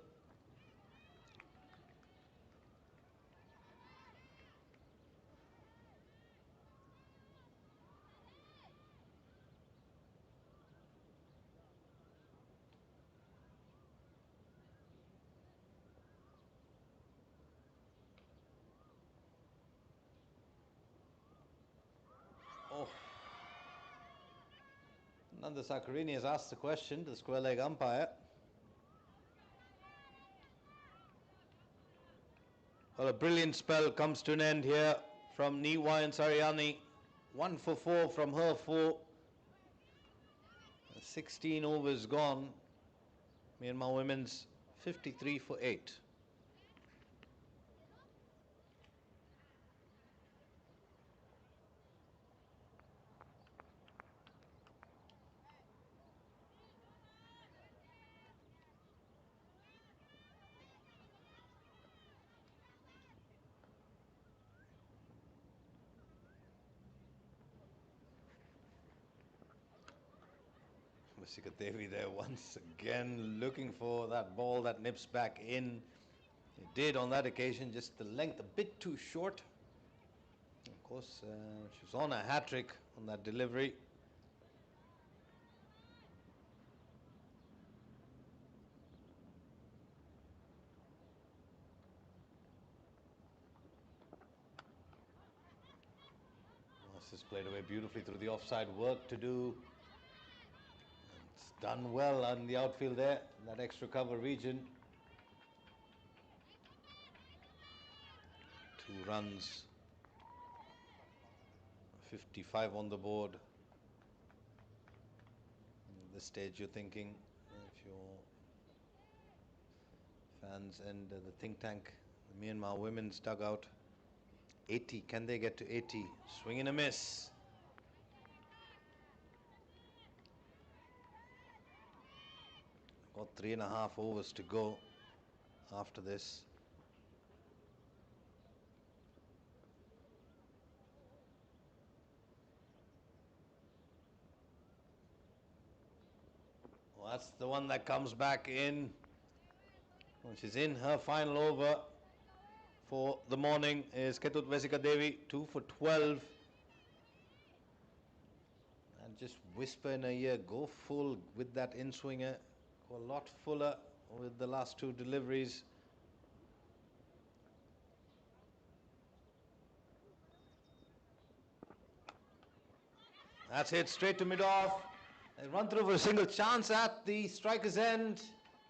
Oh. Nanda Sakarini has asked the question to the square leg umpire. Well, a brilliant spell comes to an end here from Niwayan Saryani. 1 for 4 from her 4. 16 overs gone. Myanmar women's 53 for 8. Masika Devi there once again looking for that ball that nips back in. It did on that occasion, just the length a bit too short. Of course, she was on a hat-trick on that delivery. This is played away beautifully through the offside work to do. It's done well on the outfield there, that extra cover region. 2 runs, 55 on the board. At this stage you're thinking, if you're fans and the think tank, the Myanmar women's dugout, 80, can they get to 80? Swing and a miss. Got 3.5 overs to go after this. Well, that's the one that comes back in. Well, she's in her final over for the morning is Ketut Vesika Devi, 2 for 12. And just whisper in her ear, go full with that in-swinger. Go a lot fuller with the last 2 deliveries. That's it, straight to mid-off. They run through for a single chance at the striker's end.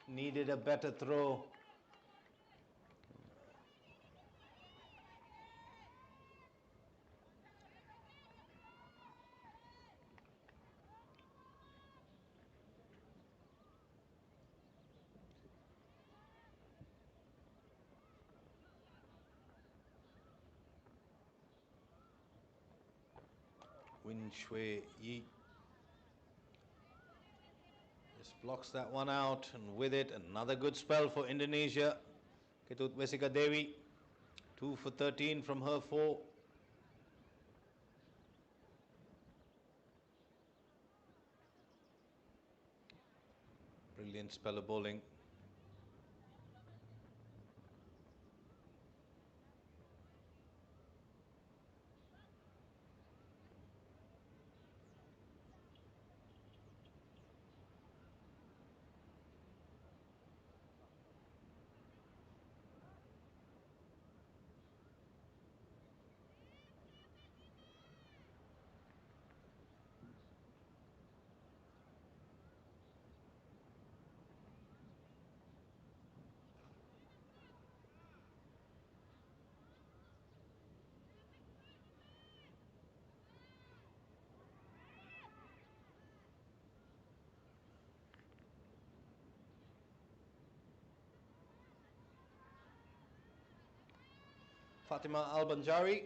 Needed a better throw. Win Shui Yi just blocks that one out, and with it, another good spell for Indonesia. Ketut Vesika Devi, 2 for 13 from her 4. Brilliant spell of bowling. Fatima Al-Banjari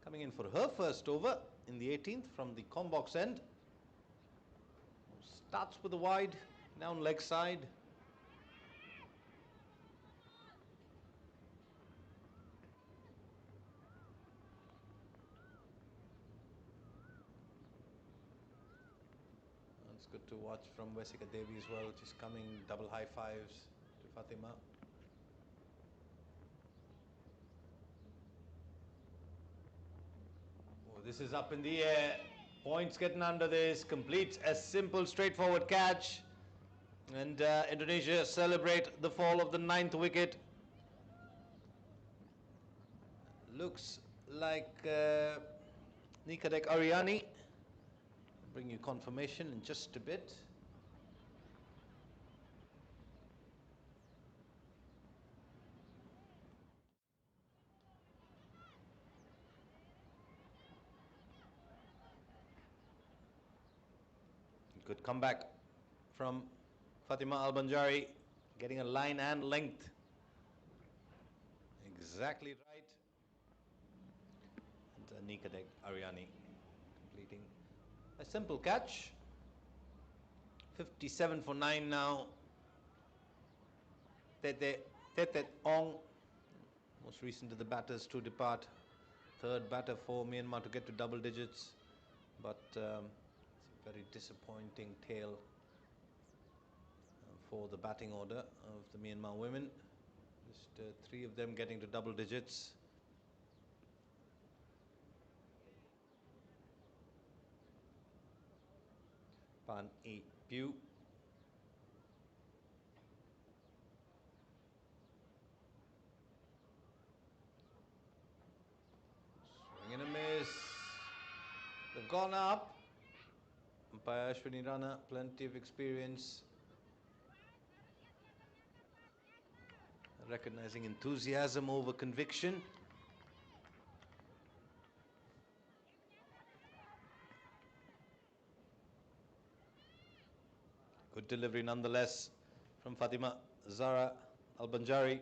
coming in for her first over in the 18th from the combox end. Starts with the wide, down leg side. It's good to watch from Vesika Devi as well, just coming double high fives to Fatima. This is up in the air. Points getting under this. Completes a simple, straightforward catch. And Indonesia celebrate the fall of the 9th wicket. Looks like Nikadek Ariani. I'll bring you confirmation in just a bit. Good comeback from Fatima Al-Banjari, getting a line and length exactly right. And Nikadek Ariani completing a simple catch. 57 for 9 now. Tete Ong, most recent of the batters to depart. Third batter for Myanmar to get to double digits, but very disappointing tale for the batting order of the Myanmar women. Just 3 of them getting to double digits. Pan E Pew. Swing and a miss. They've gone up. Umpire Ashwini Rana, plenty of experience, recognizing enthusiasm over conviction. Good delivery nonetheless from Fatima Zahra Al-Banjari.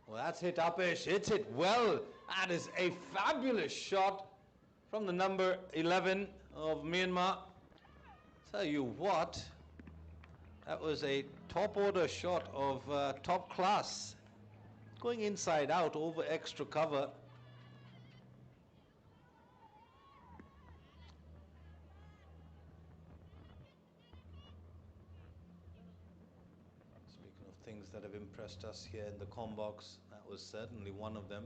Well, that's hit uppish. Hits it well. That is a fabulous shot from the number 11 of Myanmar. Tell you what, that was a top order shot of top class. Going inside out over extra cover. Speaking of things that have impressed us here in the combox, that was certainly one of them.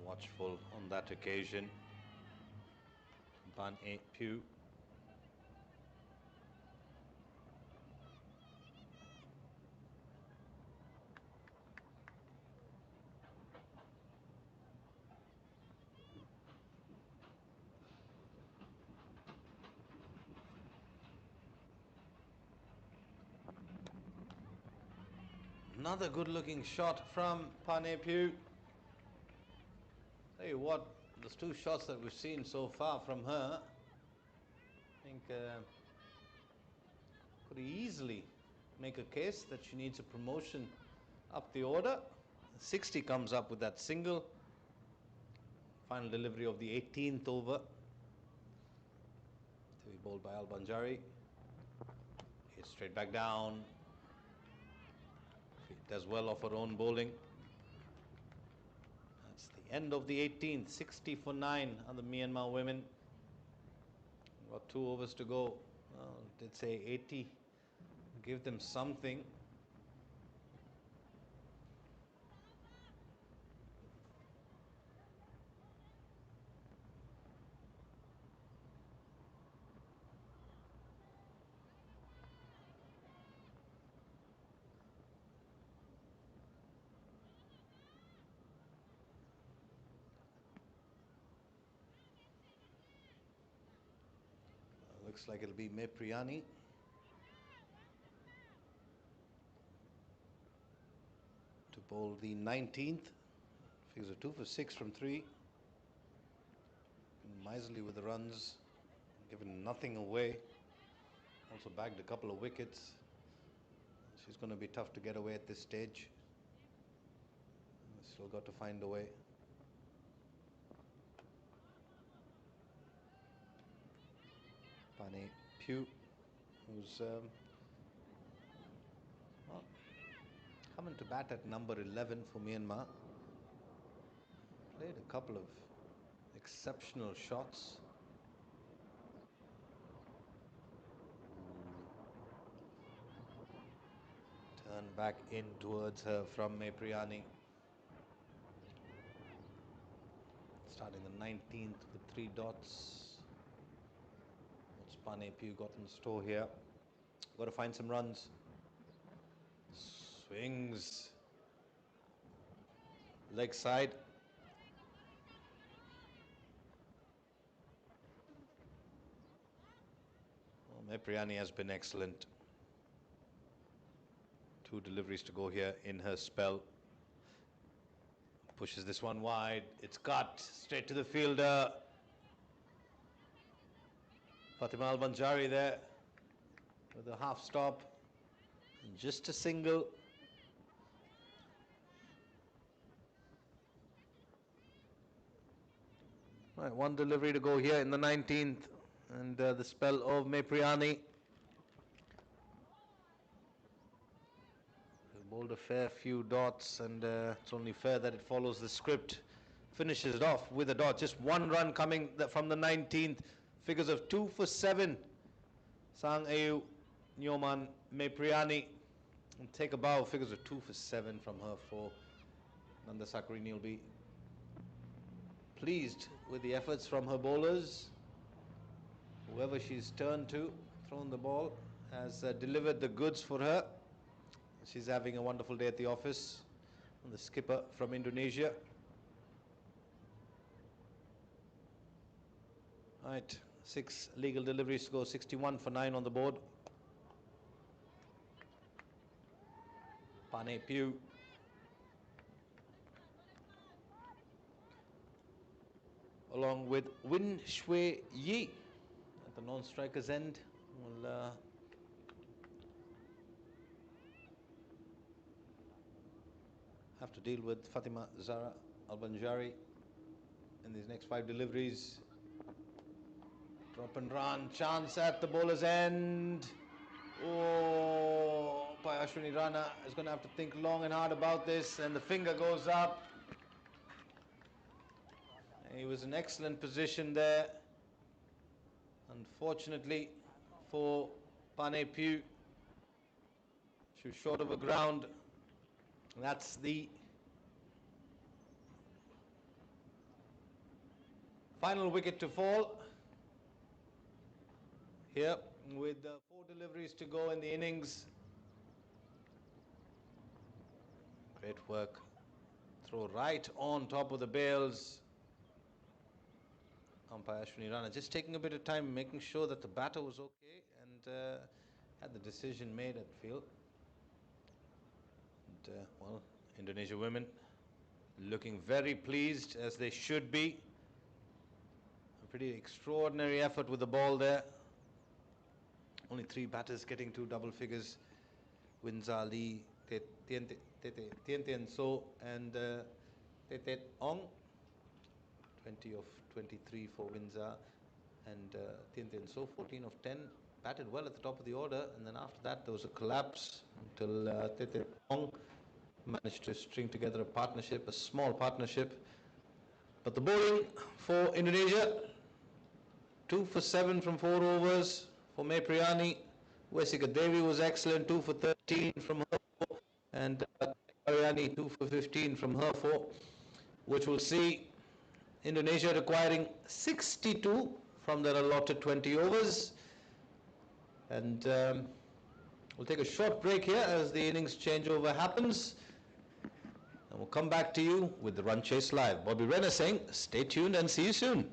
Watchful on that occasion. Ban E Pew. Another good looking shot from Pane Pew. Tell you what, those 2 shots that we've seen so far from her, I think could easily make a case that she needs a promotion up the order. 60 comes up with that single. Final delivery of the 18th over. To be bowled by Al-Banjari. Hits straight back down. She does well off her own bowling. That's the end of the 18th. 60 for 9 on the Myanmar women. Got 2 overs to go. Well, did say 80. Give them something. Looks like it'll be Mepriyani. To bowl the 19th. Figures of 2 for 6 from 3. Miserly with the runs. Given nothing away. Also bagged a couple of wickets. She's going to be tough to get away at this stage. Still got to find a way. Pane Pugh, who's well, coming to bat at number 11 for Myanmar. Played a couple of exceptional shots. Turned back in towards her from Mepriyani. Starting the 19th with 3 dots. What's Pane Pugh got in store here? Got to find some runs. Swings. Leg side. Well, Mepriyani has been excellent. 2 deliveries to go here in her spell. Pushes this one wide. It's cut straight to the fielder. Fatima Al-Banjari there with a half stop. And just a single. Right, 1 delivery to go here in the 19th. And the spell of Mepriyani. Bowled a fair few dots, and it's only fair that it follows the script. Finishes it off with a dot. Just 1 run coming from the 19th. Figures of 2 for 7. Sang Ayu, Nyoman, Mepriyani. And take a bow. Figures of 2 for 7 from her for Nanda Sakrini. Will be pleased with the efforts from her bowlers. Whoever she's turned to, thrown the ball, has delivered the goods for her. She's having a wonderful day at the office. And the skipper from Indonesia. Right, 6 legal deliveries to go, 61 for 9 on the board. Pane Pugh. Along with Win Shui Yi at the non-striker's end. Will have to deal with Fatima Zahra Al-Banjari in these next 5 deliveries. Drop and run, chance at the bowler's end. Oh, Ashwini Rana is going to have to think long and hard about this, and the finger goes up. He was in excellent position there. Unfortunately for Pane Pugh, she was short of the ground. That's the final wicket to fall. Here with 4 deliveries to go in the innings. Great work. Throw right on top of the bails. Umpire Ashwini Rana just taking a bit of time, making sure that the batter was okay, and had the decision made at the field. And, well, Indonesia women looking very pleased, as they should be. A pretty extraordinary effort with the ball there. Only 3 batters getting 2 double figures. Winza Ali Tien So and Tet Ong. 20 of 23 for Windsor, and Tien So 14 of 10. Batted well at the top of the order, and then after that there was a collapse until Tet Ong managed to string together a partnership, a small partnership. But the bowling for Indonesia, 2 for 7 from 4 overs for Mepriani. Wesika Devi was excellent, 2 for 13 from her 4, and Ariani 2 for 15 from her 4, which will see Indonesia requiring 62 from their allotted 20 overs. And we'll take a short break here as the innings changeover happens. And we'll come back to you with the Run Chase Live. Bobby Renner saying, stay tuned and see you soon.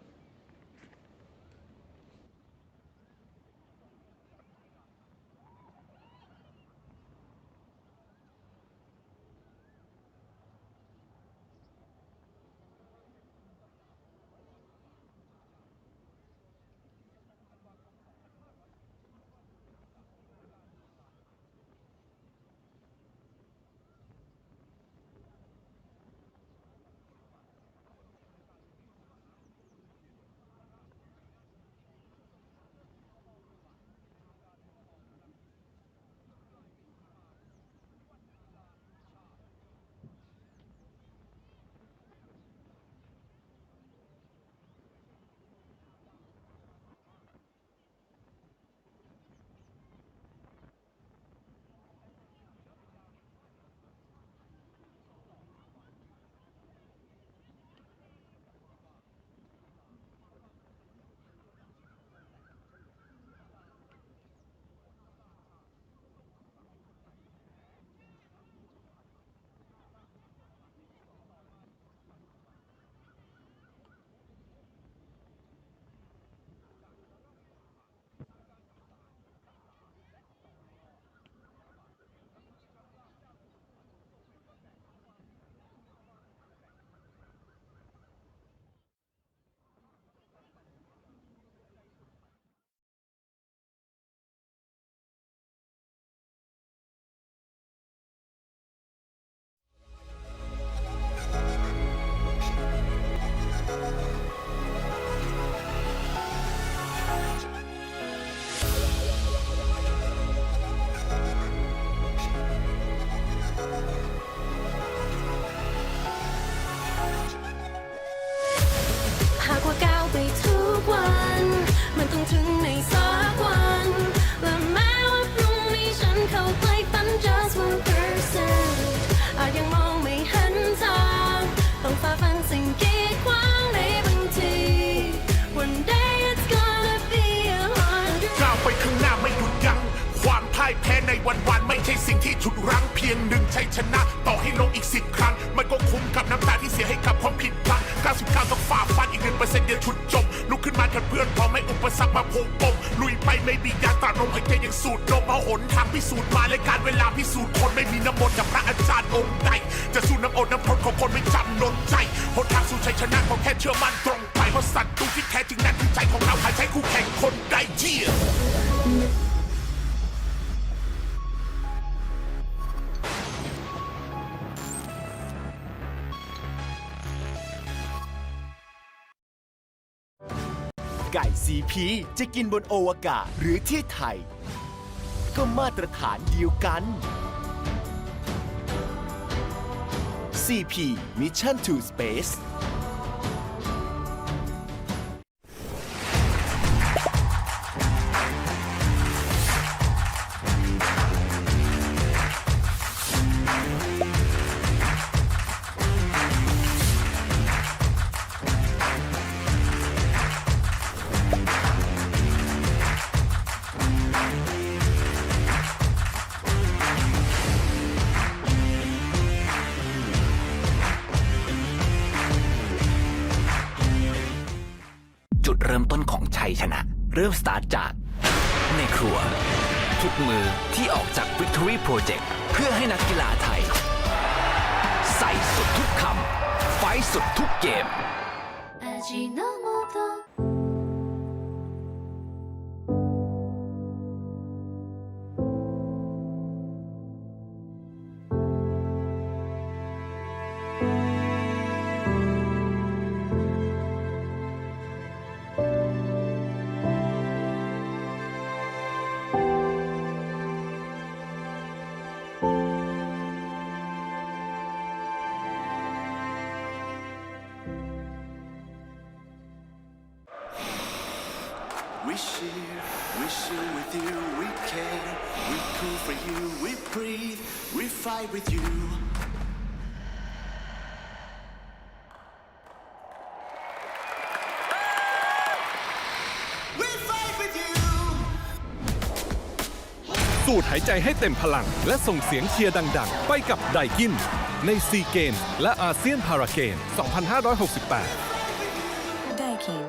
ไก่ CP จะกินบนอวกาศหรือที่ไทยก็มาตรฐานเดียวกัน CP Mission to Spaceจุดเริ่มต้นของชัยชนะเริ่มสตาร์ทจากในครัวทุกมือที่ออกจาก Victory Project เพื่อให้นักกีฬาไทยใส่สุดทุกคำไฟสุดทุกเกม We share, with you, we care, we cool for you, we breathe, we fight with you. We fight with you. สูดหายใจให้เต็มพลังและส่งเสียงเชียร์ดังๆไปกับไดกินในซีเกมส์และอาเซียนพาราเกม2568 ไดกิน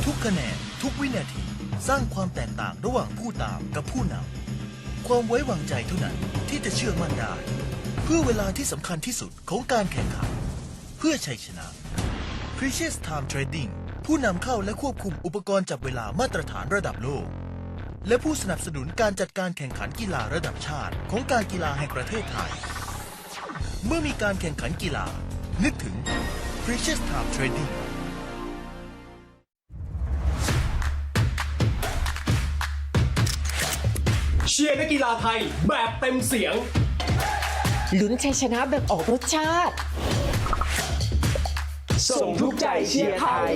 ทุกคะแนนทุกวินาทีสร้างความแตกต่างระหว่างผู้ตามกับผู้นำความไว้วางใจเท่านั้นที่จะเชื่อมั่นได้เพื่อเวลาที่สำคัญที่สุดของการแข่งขันเพื่อชัยชนะ Precious Time Trading ผู้นำเข้าและควบคุมอุปกรณ์จับเวลามาตรฐานระดับโลกและผู้สนับสนุนการจัดการแข่งขันกีฬาระดับชาติของการกีฬาแห่งประเทศไทยเมื่อมีการแข่งขันกีฬานึกถึง Precious Time Tradingเชียร์นักกีฬาไทยแบบเต็มเสียงลุ้นชัยชนะแบบออกรสชาติส่งทุกใจเชียร์ไทย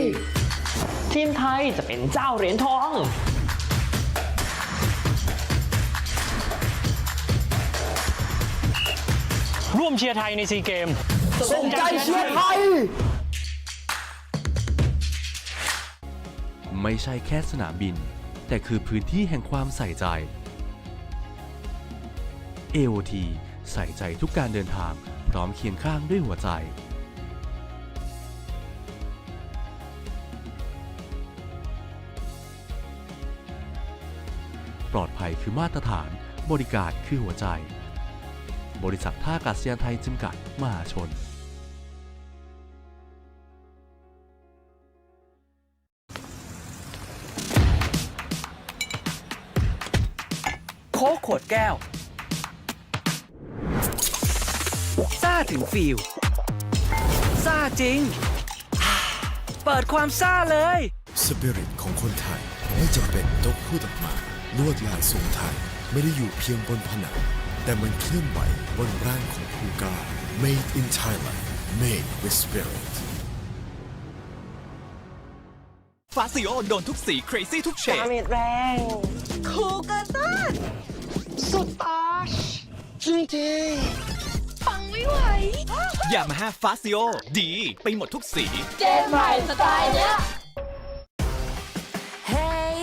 ทีมไทยจะเป็นเจ้าเหรียญทองร่วมเชียร์ไทยในซีเกมส่งใจเชียร์ไทยไม่ใช่แค่สนามบินแต่คือพื้นที่แห่งความใส่ใจ AOT ใส่ใจทุกการเดินทางพร้อมเคียงข้างด้วยหัวใจปลอดภัยคือมาตรฐานบริการคือหัวใจบริษัทท่าอากาศยานไทยจำกัดมหาชนโค้กขวดแก้วซ่าถึงฟิลซ่าจริงเปิดความซ่าเลยสปิริตของคนไทยไม่จำเป็นต้องพูดออกมาลวดลายทรงไทยไม่ได้อยู่เพียงบนผนังแต่มันเคลื่อนไหวบนร่างของผู้กล้า Made in Thailand Made with Spirit ฟาซิโอโดนทุกสี crazy ทุกเฉด ดาเมจแรงคูเกอร์ตันสุดตาชจริงๆฟังไม่ไหว อย่ามาห้าฟาซิโอดีไปหมดทุกสีเกมใหม่สไตล์เนี้ย Hey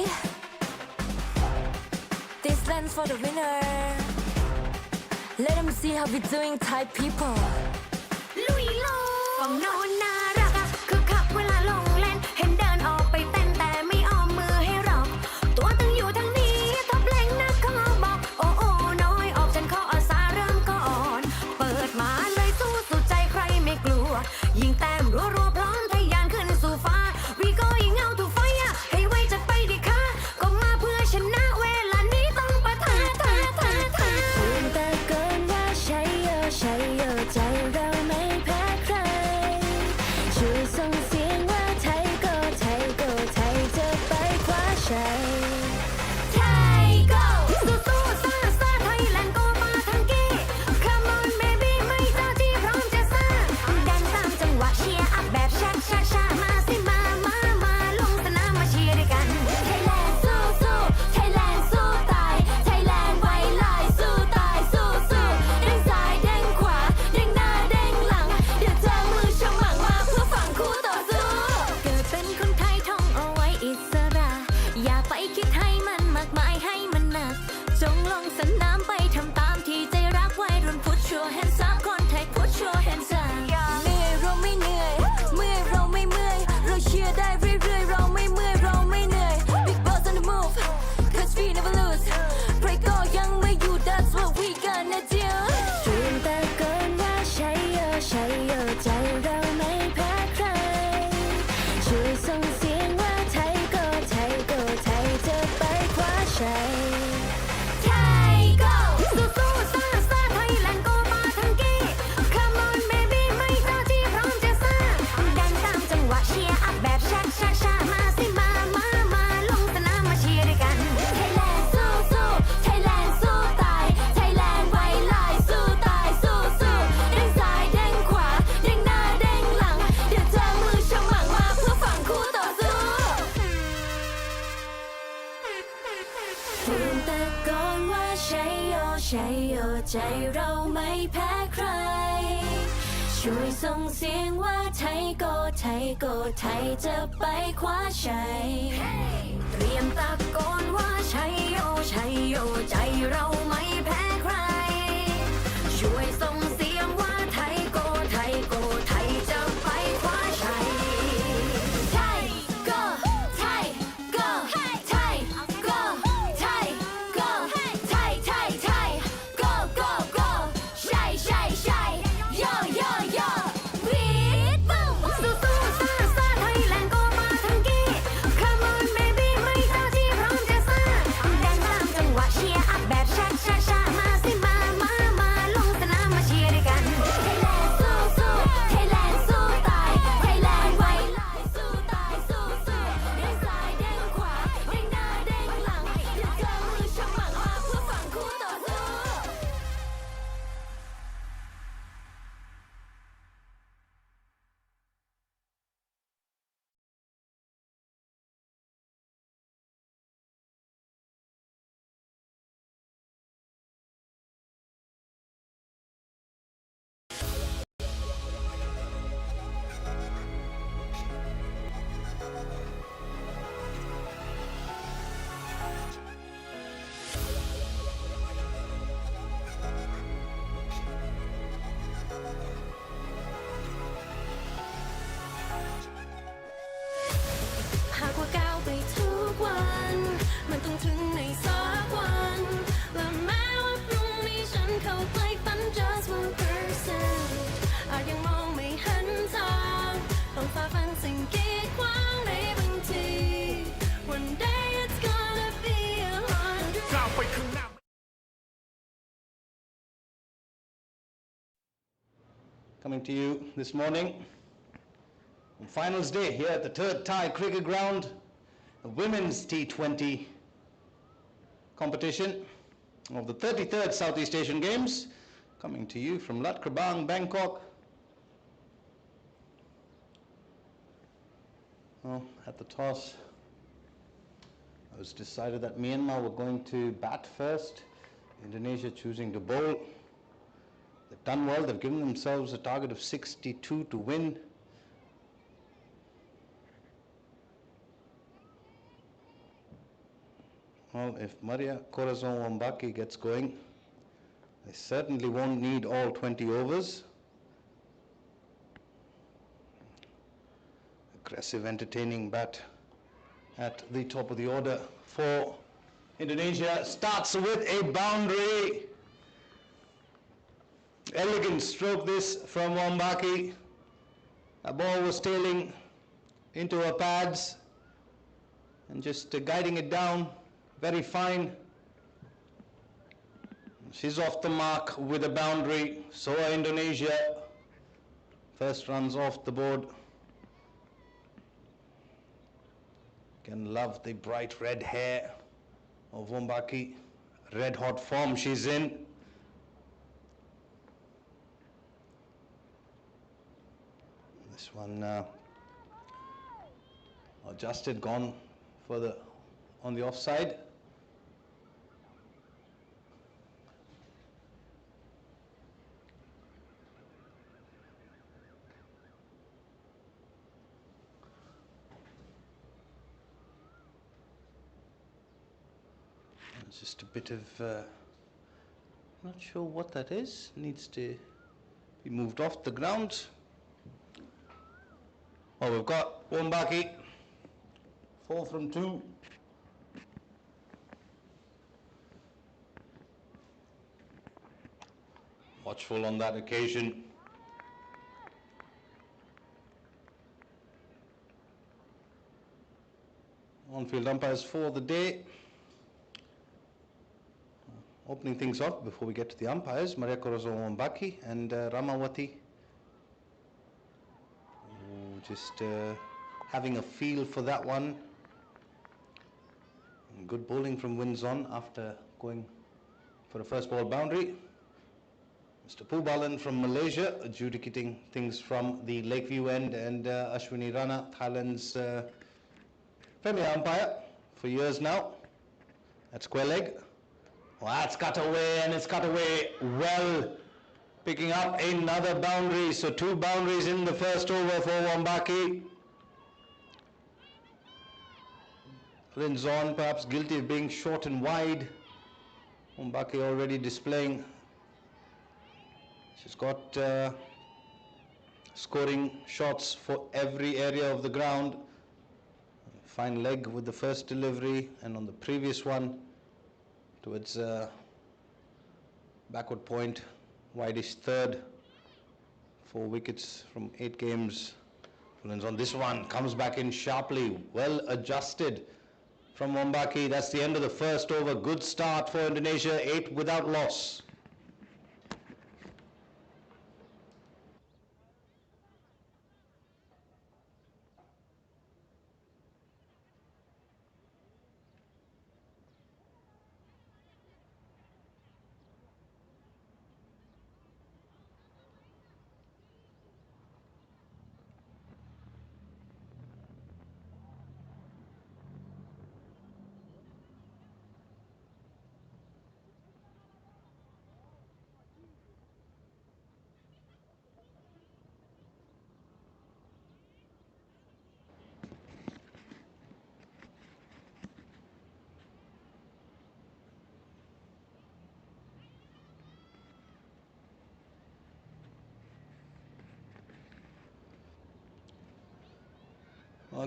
this land's for the winner Let them see how we doing Thai people ลุยโลฝั่งโน้นน่ารักอะคือขับเวลาลงเล่นเห็นเดินออกไปเต้นแต่ไม่อ้อมมือให้เราตัวตึงอยู่ทางนี้ท็อปแรงนักเขาบอกโอ้โอ้น้อยออกฉันขออาสาเริ่มก่อนเปิดมาเลยสู้สุดใจใครไม่กลัวยิงแต้มรัวๆพร้อมทะยานขึ้นสู่ฟ้า We going out to fire ให้ไวจัดไปดิค่ะก็มาเพื่อชนะเวลานี้ต้องปะทะแต่เกินว่าใช่เยอะใจเราไม่แพ้ใครช่วยส่งเสียงว่าไทยก็ไทยจะไปคว้าชัยไทยก็สู้ซ่าไทยแลนด์ก็มาทั้งกี้ Come on baby ไม่เจ้าที่พร้อมจะซ่าดันตามจังหวะเชียร์อัพแบบชักมาสิมาลงสนามมาเชียร์ด้วยกันไทยแลนด์สู้ไทยแลนด์สู้ตายไทยแลนด์ไว้ลายสู้ตายสู้เด้งซ้ายเด้งขวาเด้งหน้าเด้งหลังเดี๋ยวเจอมือฉมังมาเพื่อฝั่งคู่ต่อสู้เกิดเป็นคนไทยท่องเอาไว้อิสระอย่าไปคิดให้มันมากมายให้มันหนักจงลงสนามไปทำตามที่ใจรักวัยรุ่น Put your hands up คนไทย Put your hands up เหนื่อยเราไม่เหนื่อยเมื่อยเราไม่เมื่อยเราเชียร์ได้เรื่อยๆเราไม่เมื่อยเราไม่เหนื่อย Big boss on the move cause we never lose ใครก็ยังไม่อยู่ That's what we gonna do จูนแต่เกินว่าใช่เยอะใจเราไม่แพ้ใครช่วยส่งเสียงว่าไทยก็ไทยจะ ชัยโยใจเราไม่แพ้ใครช่วยส่งเสียงว่าไทยโกไทยโกไทยจะไปคว้าชัยเตรียมตะโกนว่าชัยโยชัยโยใจเราไม่แพ้ใครช่วยส่งเสียงว่าไทยโกไทยโกไทยจะไปคว้าชัยไทยโกไทยโกไทยโกไทยโกไทยไทยไทยโกโกโกชัยชัยชัยโยโยโยวีดบูสู้สู้ซ่าซ่าไทยแลนด์ก็มาทั้งกี้ Come on baby ไม่เจ้าที่พร้อมจะซ่าแดนตามจังหวะเชียร์อัพแบบชักชักชักมาสิมาลงสนามมาเชียร์ด้วยกันไทยแลนด์สู้สู้ไทยแลนด์สู้ตายไทยแลนด์ไว้ลายสู้ตายสู้สู้เด้งซ้ายเด้งขวาเด้งหน้าเด้งหลังอย่าเจอมือฉมังมาเพื่อฝั่งคู่ต่อสู้ หากว่าก้าวไปทุกวันมันต้องถึงในสักวันและแม้ว่าพรุ่งนี้ฉันเข้าใกล้ฝัน just 1% อาจยังมองไม่เห็นทางต้องฝ่าฟันสิ่งกีดขวางในบางที one day it's gonna be a hundred ก้าวไปข้างหน้า Coming to you this morning on finals day here at the Terd Thai Cricket Ground, the women's T20 competition of the 33rd Southeast Asian Games, coming to you from Lat Krabang, Bangkok. Well, at the toss, it was decided that Myanmar were going to bat first, Indonesia choosing to bowl. They've done well, they've given themselves a target of 62 to win. Well, if Maria Corazon Wambaki gets going, they certainly won't need all 20 overs. Aggressive, entertaining bat at the top of the order for Indonesia. Starts with a boundary. Elegant stroke this from Wambaki. The ball was tailing into her pads and just guiding it down. Very fine. She's off the mark with a boundary. So are Indonesia. First runs off the board. Can love the bright red hair of Wambaki. Red hot form she's in. This one adjusted, gone for the on the offside. It's just a bit of not sure what that is. Needs to be moved off the ground. Oh, we've got Wambaki, 4 from 2. Watchful on that occasion. On-field umpires for the day. Opening things off before we get to the umpires, Maria Corazon Wambaki and Ramawati. Just having a feel for that one. And good bowling from Winzon after going for a first ball boundary. Mr. Pubalan from Malaysia adjudicating things from the Lakeview end, and Ashwini Rana, Thailand's premier umpire for years now at square leg. Well, that's cut away, and it's cut away well. Picking up another boundary, so 2 boundaries in the first over for Wombaki. Linzon perhaps guilty of being short and wide. Wombaki already displaying. She's got scoring shots for every area of the ground. Fine leg with the first delivery, and on the previous one towards backward point, wideish third, 4 wickets from 8 games. On this one comes back in sharply, well adjusted from Wombaki. That's the end of the first over. Good start for Indonesia, 8 without loss.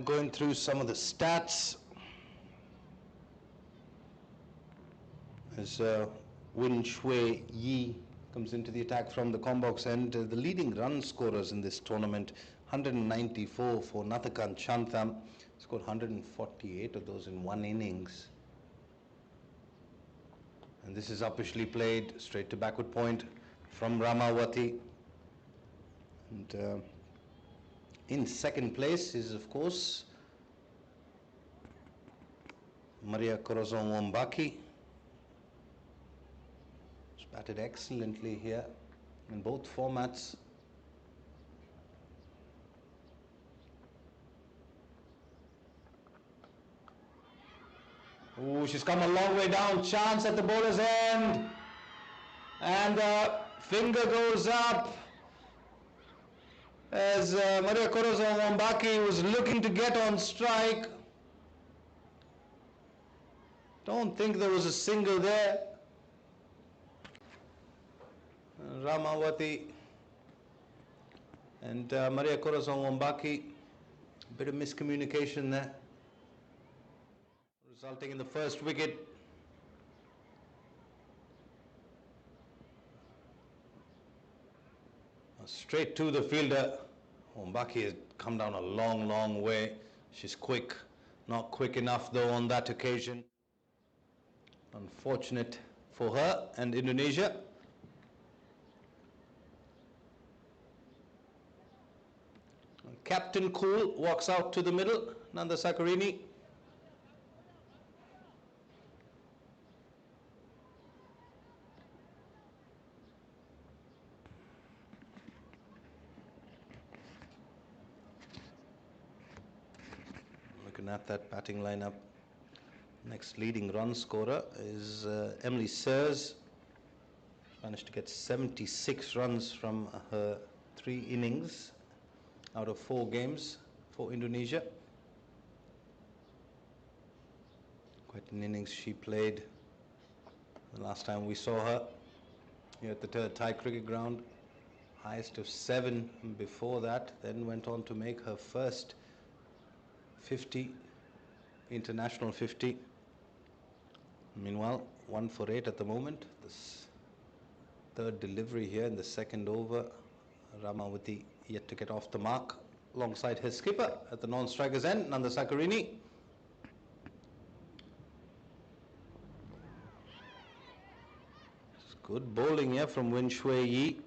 Going through some of the stats as Win Shui Yi comes into the attack from the combox end. The leading run scorers in this tournament, 194 for Nathakan Chantham, scored 148 of those in 1 innings. And this is uppishly played straight to backward point from Ramawati. And in second place is, of course, Maria Corazon Wombaki. She's batted excellently here in both formats. Oh, she's come a long way down. Chance at the bowler's end. And the finger goes up as Maria Corazon Wombaki was looking to get on strike. Don't think there was a single there. Ramawati and Maria Corazon Wombaki, a bit of miscommunication there, resulting in the first wicket. Straight to the fielder. Wombaki has come down a long, long way. She's quick. Not quick enough though on that occasion. Unfortunate for her and Indonesia. Captain Cool walks out to the middle. Nanda Sakarini. Looking at that batting lineup. Next leading run scorer is Emily Sears. Managed to get 76 runs from her 3 innings out of 4 games for Indonesia. Quite an innings she played the last time we saw her here at the Terd Thai cricket ground. Highest of 7 before that, then went on to make her first 50, international 50. Meanwhile, 1 for 8 at the moment. This third delivery here in the second over. Ramawati yet to get off the mark alongside his skipper at the non-striker's end, Nanda Sakarini. It's good bowling here from Win Shui Yi.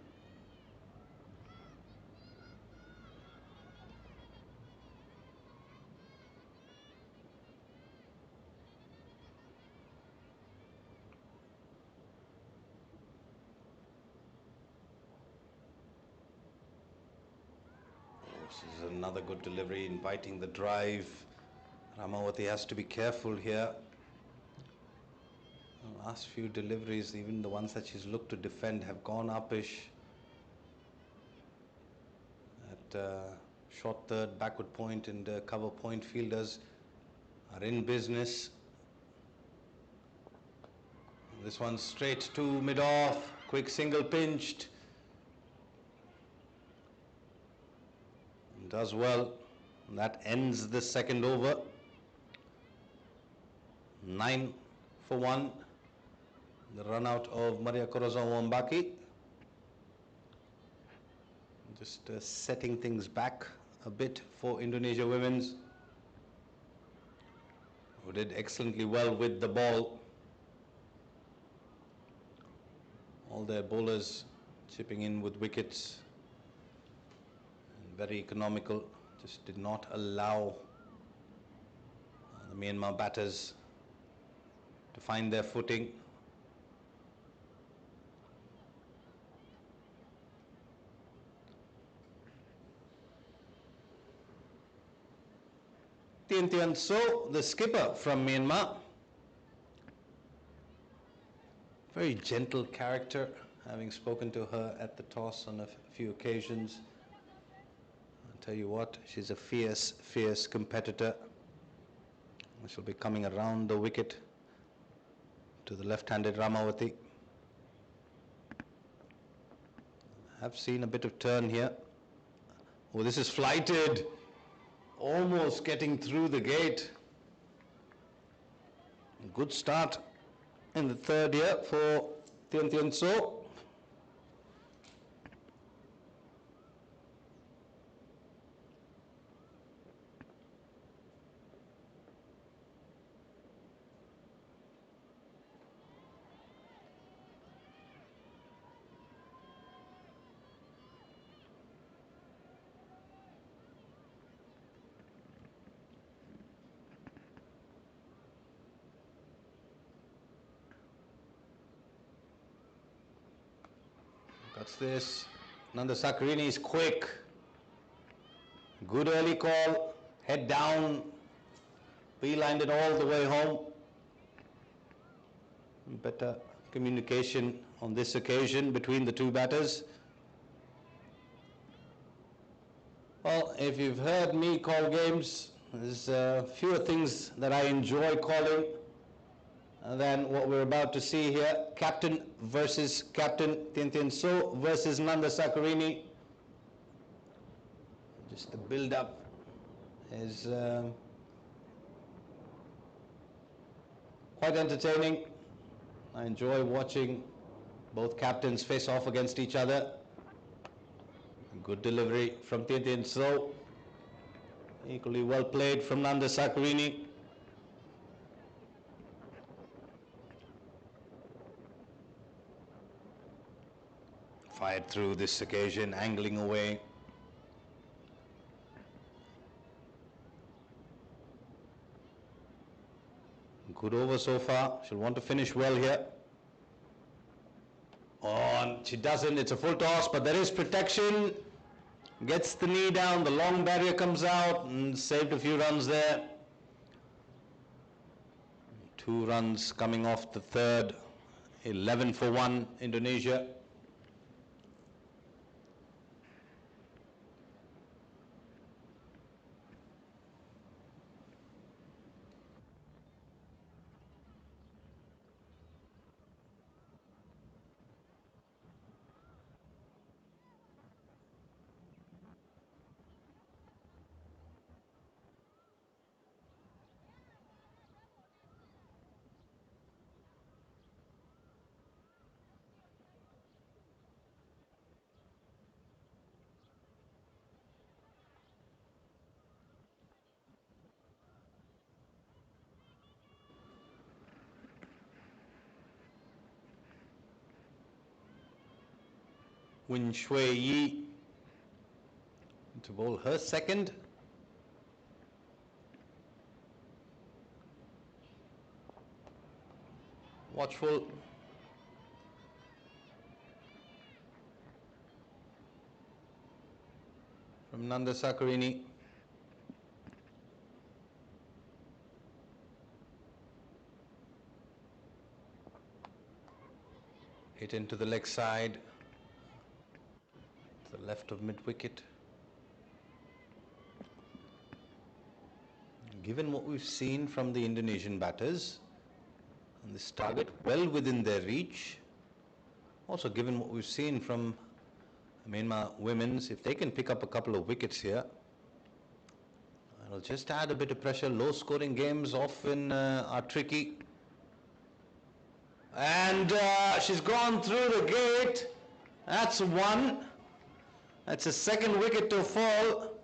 This is another good delivery, inviting the drive. Ramawati has to be careful here. The last few deliveries, even the ones that she's looked to defend, have gone uppish. At short third, backward point and cover point fielders are in business. This one straight to mid-off, quick single pinched. Does well. That ends the second over. 9 for 1. The run out of Maria Corazon Wambaki. Just setting things back a bit for Indonesia women's, who did excellently well with the ball. All their bowlers chipping in with wickets. And very economical. Just did not allow the Myanmar batters to find their footing. Tien So, the skipper from Myanmar, very gentle character, having spoken to her at the toss on a few occasions. I'll tell you what, she's a fierce, fierce competitor. She'll be coming around the wicket to the left-handed Ramawati. I've seen a bit of turn here. Oh, this is flighted. Almost getting through the gate. Good start in the third year for Tien So. That's this. Nanda Sakarini is quick. Good early call. Head down. Beelined it all the way home. Better communication on this occasion between the two batters. Well, if you've heard me call games, there's fewer things that I enjoy calling than what we're about to see here. Captain versus captain. Tien So versus Nanda Sakarini. Just the build-up is quite entertaining. I enjoy watching both captains face off against each other. Good delivery from Tien So. Equally well played from Nanda Sakarini. Fired through this occasion, angling away. Good over so far. She'll want to finish well here. Oh, and she doesn't. It's a full toss, but there is protection. Gets the knee down. The long barrier comes out and saved a few runs there. 2 runs coming off the third. 11 for 1, Indonesia. Win Shui Yi to bowl her second. Watchful. From Nanda Sakarini. hit into the leg side, to the left of mid-wicket. Given what we've seen from the Indonesian batters, and this target well within their reach, also given what we've seen from Myanmar women's, if they can pick up a couple of wickets here, it'll just add a bit of pressure. Low scoring games often are tricky. And she's gone through the gate. That's one. That's a second wicket to fall.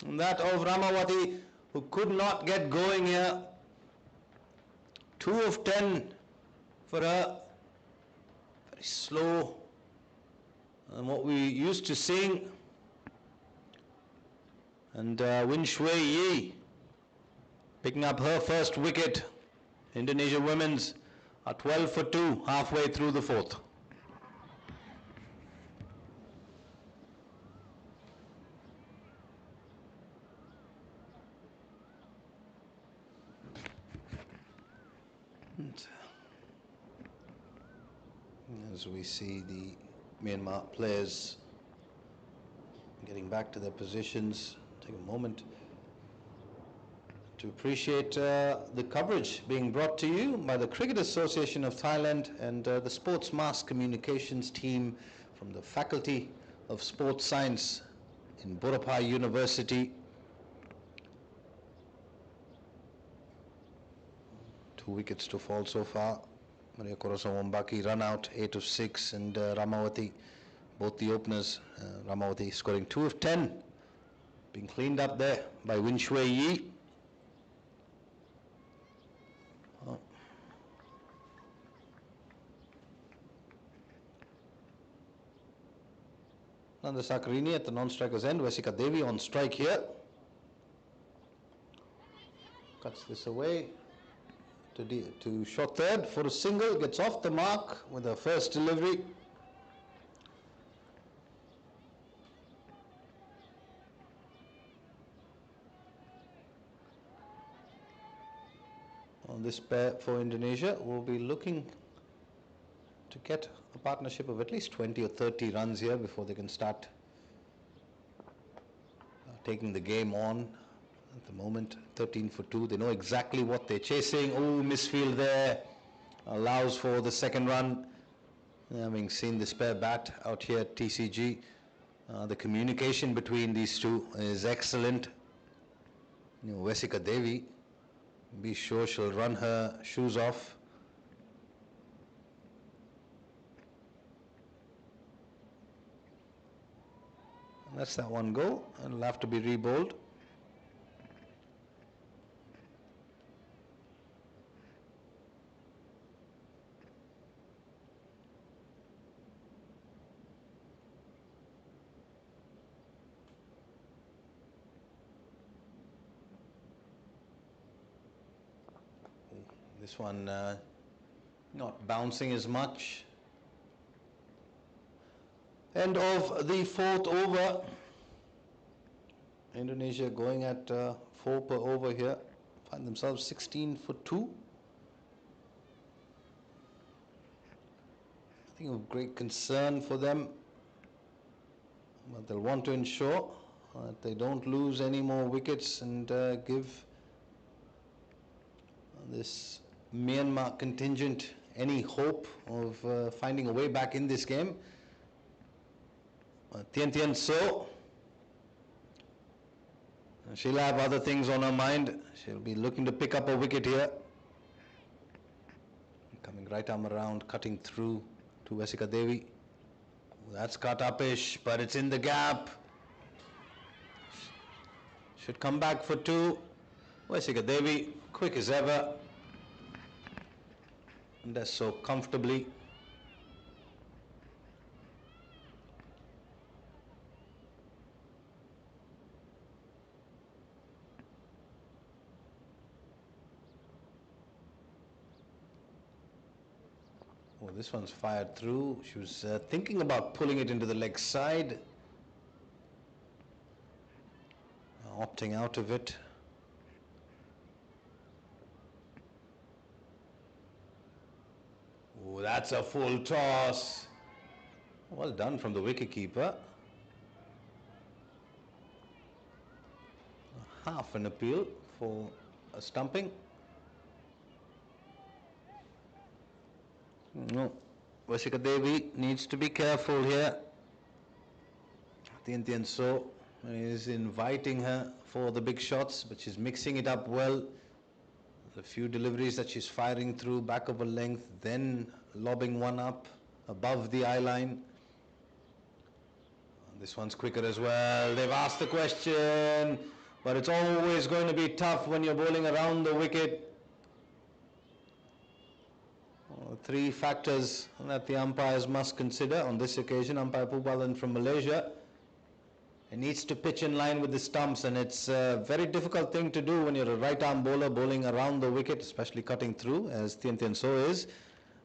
And that of Ramawati, who could not get going here. 2 of 10 for her. Very slow. And what we used to seeing. And Win Shui Yi picking up her first wicket. Indonesia women's are 12 for 2 halfway through the fourth. As we see the Myanmar players getting back to their positions, take a moment to appreciate the coverage being brought to you by the Cricket Association of Thailand and the Sports Mass Communications team from the Faculty of Sports Science in Borapha University. 2 wickets to fall so far. Maria Korosawambaki run out 8 of 6, and Ramawati, both the openers, Ramawati scoring 2 of 10, being cleaned up there by Win Shui Yi. Nanda Sakarini at the non-striker's end. Vesika Devi on strike here. Cuts this away to short third for a single. Gets off the mark with a first delivery. On this pair for Indonesia, we'll be looking to get a partnership of at least 20 or 30 runs here before they can start taking the game on. At the moment, 13 for 2. They know exactly what they're chasing. Oh, misfield there. Allows for the second run. Having seen this pair bat out here at TCG, the communication between these two is excellent. Vesika Devi, be sure she'll run her shoes off. That's that one go, and it'll have to be re-bowled. This one not bouncing as much. End of the fourth over. Indonesia going at 4 per over here. Find themselves 16 for 2. I think of great concern for them. But they'll want to ensure that they don't lose any more wickets and give this Myanmar contingent any hope of finding a way back in this game. Tien So, she'll have other things on her mind. She'll be looking to pick up a wicket here. Coming right arm around, cutting through to Vesika Devi. That's cut upish, but it's in the gap. Should come back for 2. Vesika Devi, quick as ever. And does so comfortably. Oh, this one's fired through. She was thinking about pulling it into the leg side. Opting out of it. Oh, that's a full toss. Well done from the wicketkeeper. Half an appeal for a stumping. No, Vasika Devi needs to be careful here. Tian So is inviting her for the big shots, but she's mixing it up well. The few deliveries that she's firing through, back of a length, then lobbing one up above the eye line. This one's quicker as well. They've asked the question, but it's always going to be tough when you're bowling around the wicket. Three factors that the umpires must consider on this occasion. Umpire Pubalan from Malaysia. It needs to pitch in line with the stumps, and it's a very difficult thing to do when you're a right-arm bowler bowling around the wicket, especially cutting through, as Tian So is.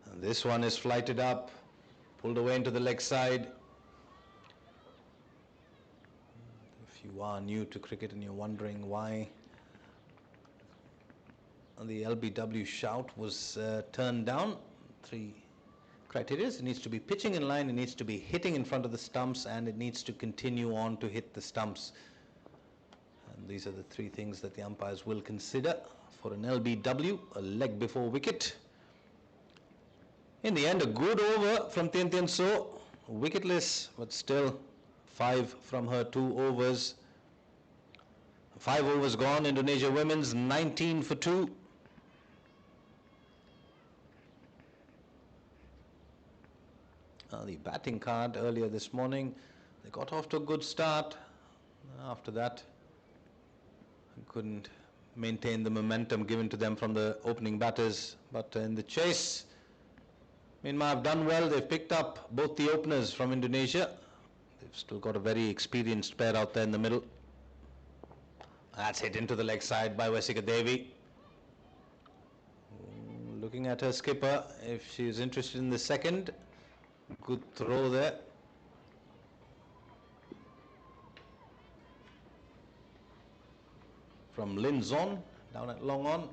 And this one is flighted up, pulled away into the leg side. If you are new to cricket and you're wondering why the LBW shout was turned down, three criteria. It needs to be pitching in line, it needs to be hitting in front of the stumps, and it needs to continue on to hit the stumps. And these are the three things that the umpires will consider for an LBW, a leg before wicket. In the end, a good over from Tian So, wicketless, but still 5 from her 2 overs. 5 overs gone. Indonesia women's 19 for 2. The batting card earlier this morning, they got off to a good start. After that, couldn't maintain the momentum given to them from the opening batters. But in the chase, Myanmar have done well. They've picked up both the openers from Indonesia. They've still got a very experienced pair out there in the middle. That's hit into the leg side by Vasika Devi. Looking at her skipper, if she's interested in the second. Good throw there. From Lin Zon, down at long on.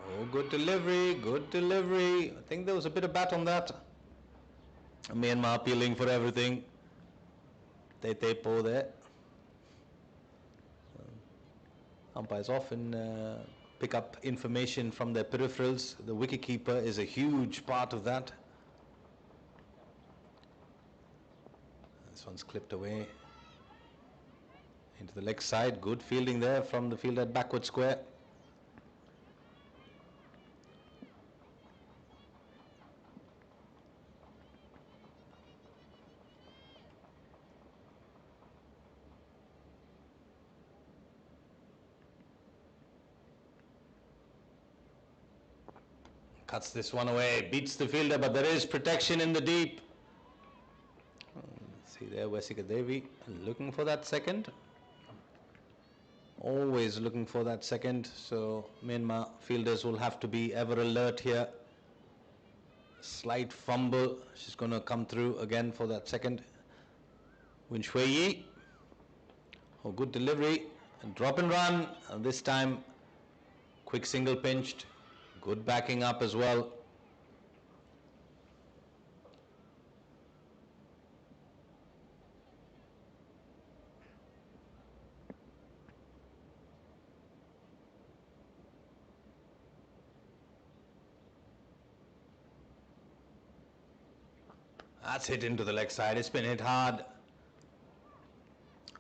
Oh, good delivery, good delivery. I think there was a bit of bat on that. Myanmar appealing for everything. Te Po there. Umpires often pick up information from their peripherals. The wicketkeeper is a huge part of that. This one's clipped away into the leg side. Good fielding there from the fielder at backward square. Cuts this one away, beats the fielder, but there is protection in the deep. See there, Vasika Devi looking for that second. Always looking for that second, so Myanmar fielders will have to be ever alert here. Slight fumble, she's going to come through again for that second. Win Shui Yi. Oh, good delivery, and drop and run, and this time quick single pinched. Good backing up as well. That's hit into the leg side. It's been hit hard.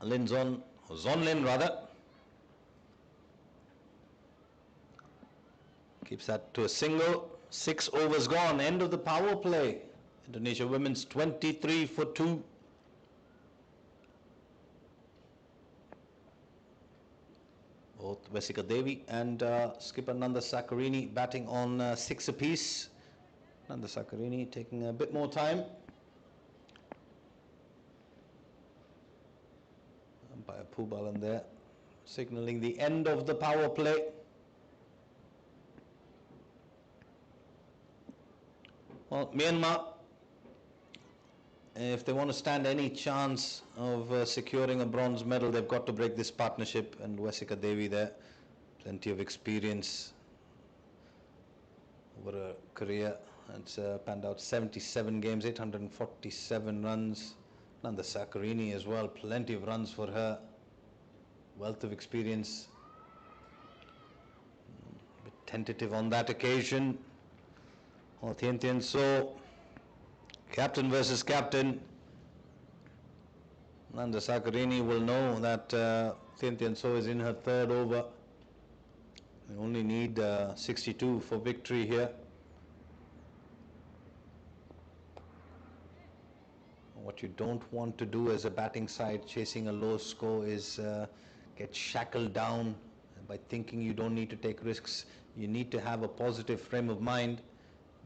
Zon Lin rather. Keeps that to a single. 6 overs gone. End of the power play. Indonesia women's 23 for 2. Both Vasika Devi and skipper Nanda Sakarini batting on 6 apiece. Nanda Sakarini taking a bit more time. Umpire Pubalan there signalling the end of the power play. Well, Myanmar, if they want to stand any chance of securing a bronze medal, they've got to break this partnership, and Vasika Devi there, plenty of experience over a career. It's panned out 77 games, 847 runs. Nanda Sakarini as well, plenty of runs for her. Wealth of experience. A bit tentative on that occasion. Thien So, captain versus captain. Nanda Sakarini will know that Thien So is in her third over. They only need 62 for victory here. What you don't want to do as a batting side chasing a low score is get shackled down by thinking you don't need to take risks. You need to have a positive frame of mind,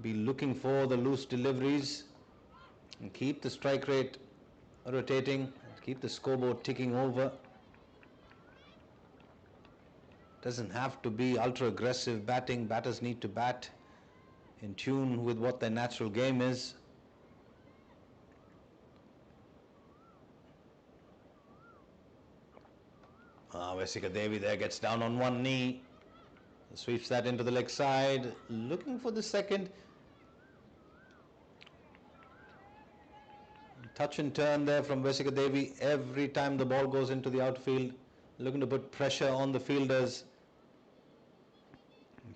be looking for the loose deliveries and keep the strike rate rotating, keep the scoreboard ticking over. Doesn't have to be ultra aggressive batting. Batters need to bat in tune with what their natural game is. Vesika Devi there gets down on one knee, sweeps that into the leg side, looking for the second. Touch and turn there from Vesika Devi every time the ball goes into the outfield, looking to put pressure on the fielders.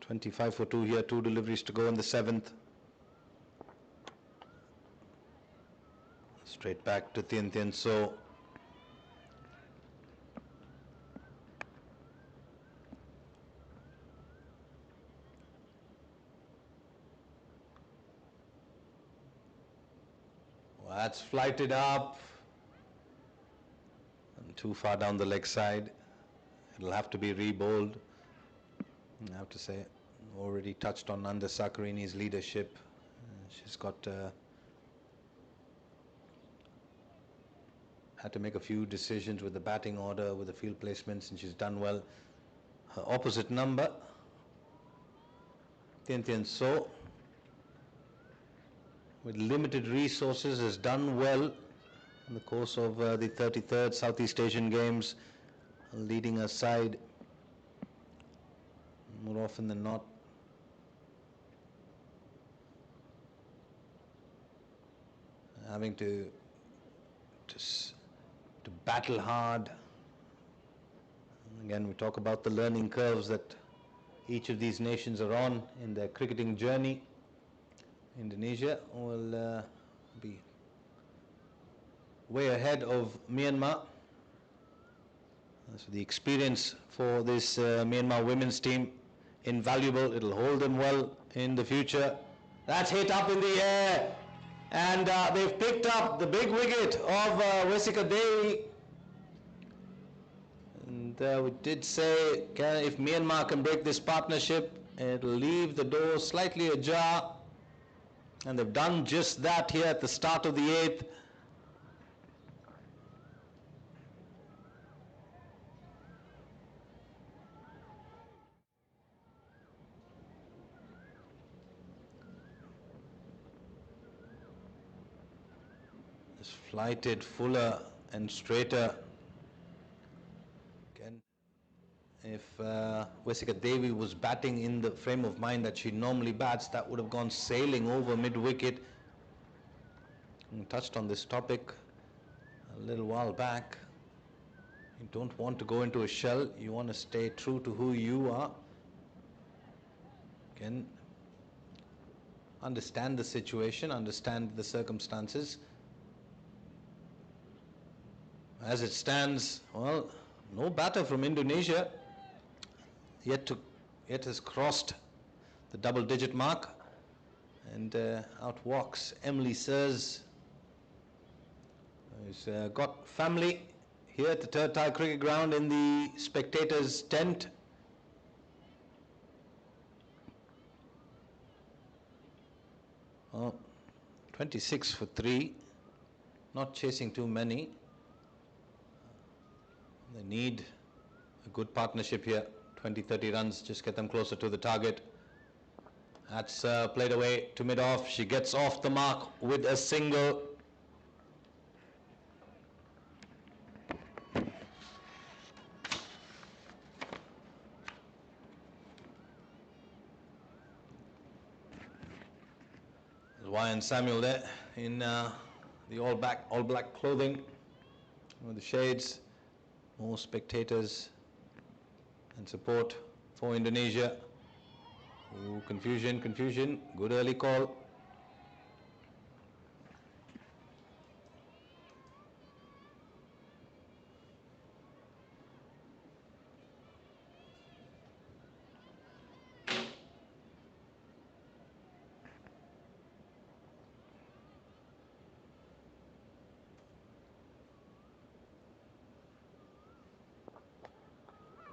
25 for 2 here, 2 deliveries to go in the 7th. Straight back to Thien So. That's flighted up and too far down the leg side. It'll have to be re-bowled. I have to say, already touched on Nanda Sakarini's leadership. She's got had to make a few decisions with the batting order, with the field placements, and she's done well. Her opposite number, Thien So, with limited resources, has done well in the course of the 33rd Southeast Asian Games, leading her side more often than not. Having to battle hard. And again, we talk about the learning curves that each of these nations are on in their cricketing journey. Indonesia will be way ahead of Myanmar. So the experience for this Myanmar women's team, invaluable. It'll hold them well in the future. That's hit up in the air. And they've picked up the big wicket of Vesika Devi. And we did say if Myanmar can break this partnership, it'll leave the door slightly ajar. And they've done just that here at the start of the 8th. Just flighted fuller and straighter. Again, if Vesika Devi was batting in the frame of mind that she normally bats, that would have gone sailing over mid-wicket. We touched on this topic a little while back. You don't want to go into a shell. You want to stay true to who you are. Again, understand the situation, understand the circumstances. As it stands, well, no batter from Indonesia yet has crossed the double-digit mark, and out walks Emily Sears, who's got family here at the Terd Thai Cricket Ground in the spectators' tent. Oh, 26 for 3, not chasing too many. They need a good partnership here. 20-30 runs, just get them closer to the target. That's played away to mid-off. She gets off the mark with a single. Ryan Samuel there in the all black clothing with the shades. More spectators and support for Indonesia. Ooh, confusion. Good early call.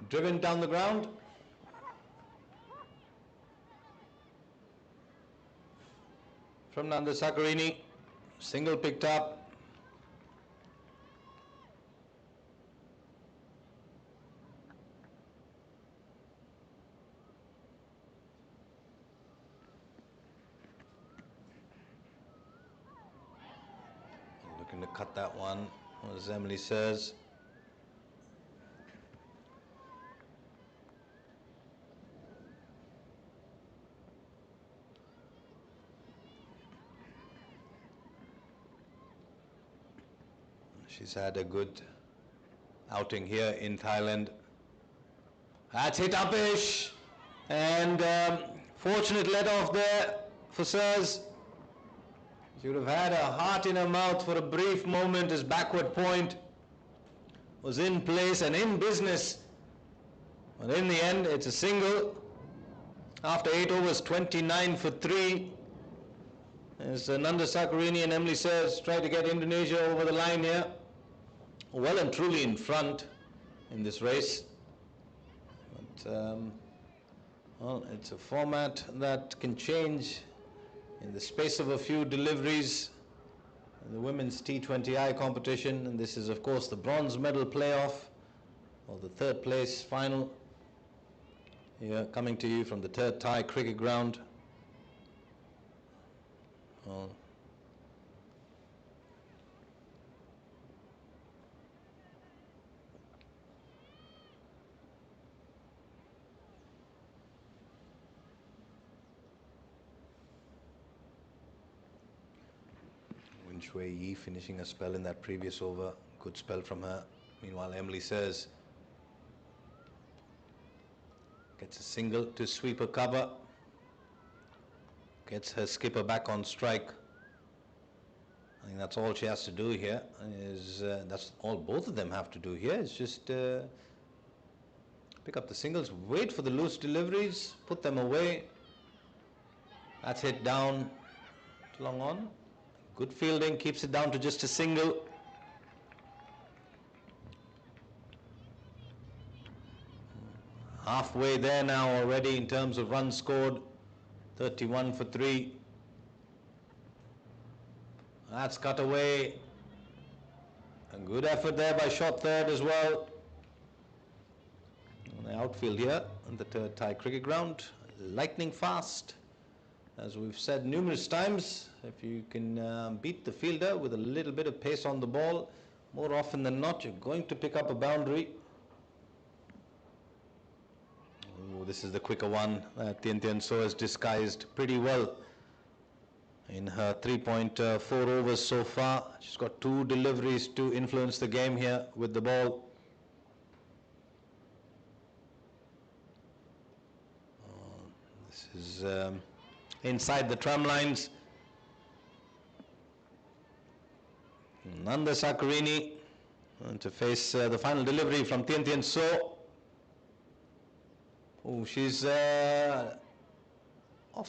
Driven down the ground. From Nanda Sakarini, single picked up. Looking to cut that one, as Emily says. She's had a good outing here in Thailand. That's hit upish, and fortunate let off there for Sirs. She would have had a heart in her mouth for a brief moment. His backward point was in place and in business, but in the end it's a single. After 8 overs, 29 for 3. As Nanda Sakarini and Emily Sirs try to get Indonesia over the line here. Well and truly in front in this race. But, well, it's a format that can change in the space of a few deliveries in the women's T20I competition. And this is, of course, the bronze medal playoff, or the third place final. Here, coming to you from the Terd Thai cricket ground. Well, Shui Yi finishing a spell in that previous over. Good spell from her. Meanwhile, Emily Sirs gets a single to sweep a cover. Gets her skipper back on strike. I think that's all she has to do here. That's all both of them have to do here. Is just pick up the singles, wait for the loose deliveries, put them away. That's hit down to long on. Good fielding, keeps it down to just a single. Halfway there now already in terms of runs scored. 31 for 3. That's cut away. A good effort there by shot third as well. On the outfield here on the Terd Thai cricket ground. Lightning fast. As we've said numerous times, if you can beat the fielder with a little bit of pace on the ball, more often than not, you're going to pick up a boundary. Ooh, this is the quicker one. Tien Tien So has disguised pretty well in her 3.4 overs so far. She's got 2 deliveries to influence the game here with the ball. This is inside the tram lines. Nanda Sakarini to face the final delivery from Tien Tien So. Oh, she's off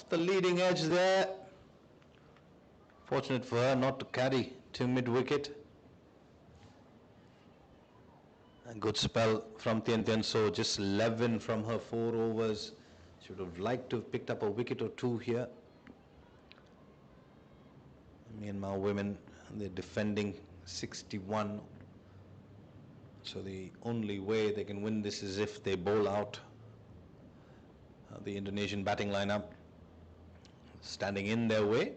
the leading edge there. Fortunate for her not to carry to mid-wicket. A good spell from Tien Tien So, just 11 from her 4 overs. She would have liked to have picked up a wicket or 2 here. Myanmar women, they're defending 61. So the only way they can win this is if they bowl out the Indonesian batting lineup. Standing in their way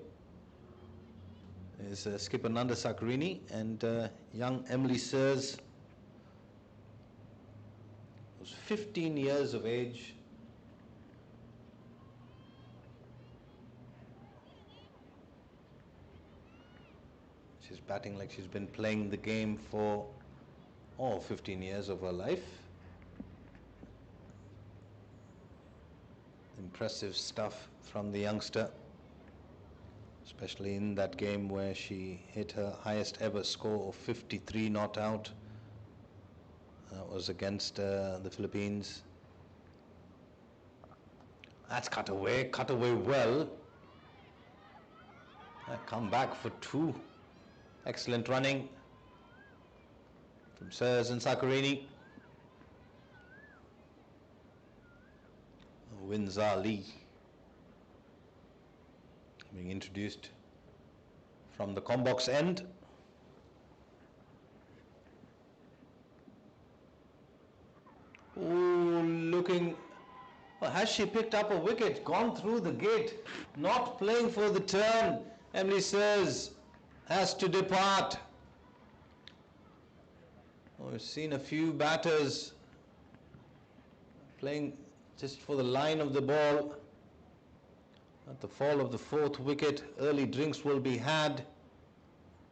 is skipper Nanda Sakarini and young Emily Sirs, who's 15 years of age. batting like she's been playing the game for 15 years of her life. Impressive stuff from the youngster, especially in that game where she hit her highest ever score of 53 not out. That was against the Philippines. That's cut away well. Come back for two. Excellent running from Sirs and Sakarini. Winza Lee being introduced from the combox end. Ooh, looking. Well, has she picked up a wicket? Gone through the gate? Not playing for the turn. Emily Sirs has to depart. We've seen a few batters playing just for the line of the ball. At the fall of the fourth wicket, early drinks will be had.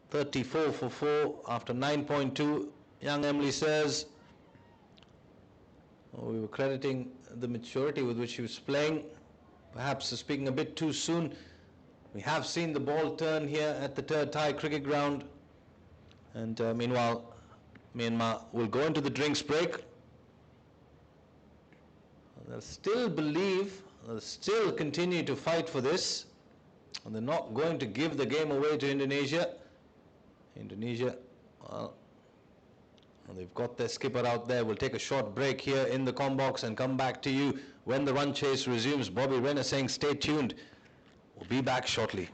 34 for 4 after 9.2. Young Emily Sirs. We were crediting the maturity with which she was playing. Perhaps speaking a bit too soon. We have seen the ball turn here at the Terd Thai cricket ground. And meanwhile, Myanmar will go into the drinks break. They'll still believe, they'll still continue to fight for this. And they're not going to give the game away to Indonesia. Indonesia, well, they've got their skipper out there. We'll take a short break here in the combox and come back to you when the run chase resumes. Bobby Renner saying stay tuned. We'll be back shortly.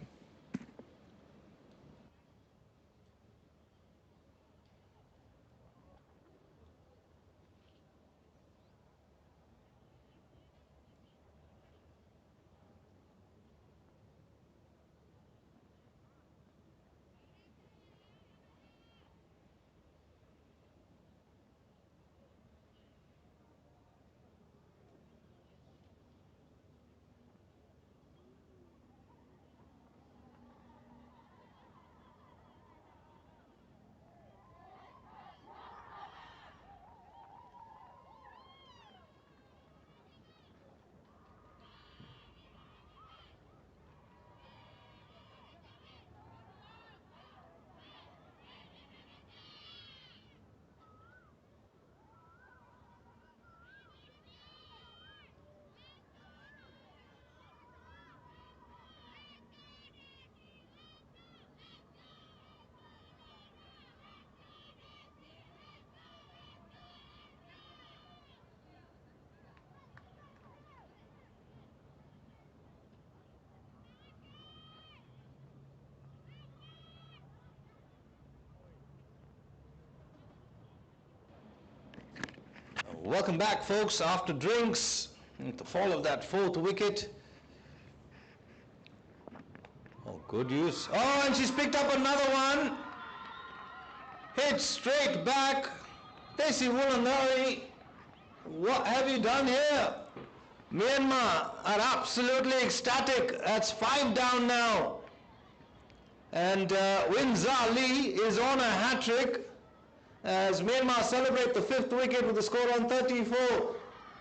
Welcome back, folks, after drinks. At the fall of that fourth wicket. Oh, good use. Oh, and she's picked up another one. Hit straight back. Desi Wulanari, what have you done here? Myanmar are absolutely ecstatic. That's 5 down now. And Winza Lee is on a hat-trick as Myanmar celebrate the 5th wicket with a score on 34.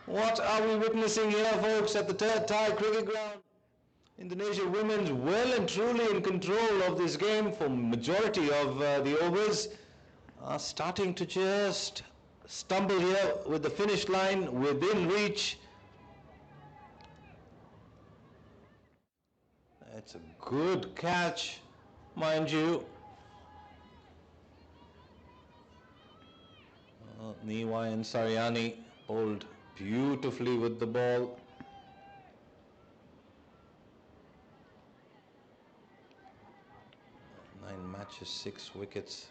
What are we witnessing here, folks, at the Terd Thai cricket ground? Indonesia women's well and truly in control of this game for majority of the overs. Are starting to just stumble here with the finish line within reach. It's a good catch, mind you. Niwai and Sariani bowled beautifully with the ball. Nine matches, 6 wickets.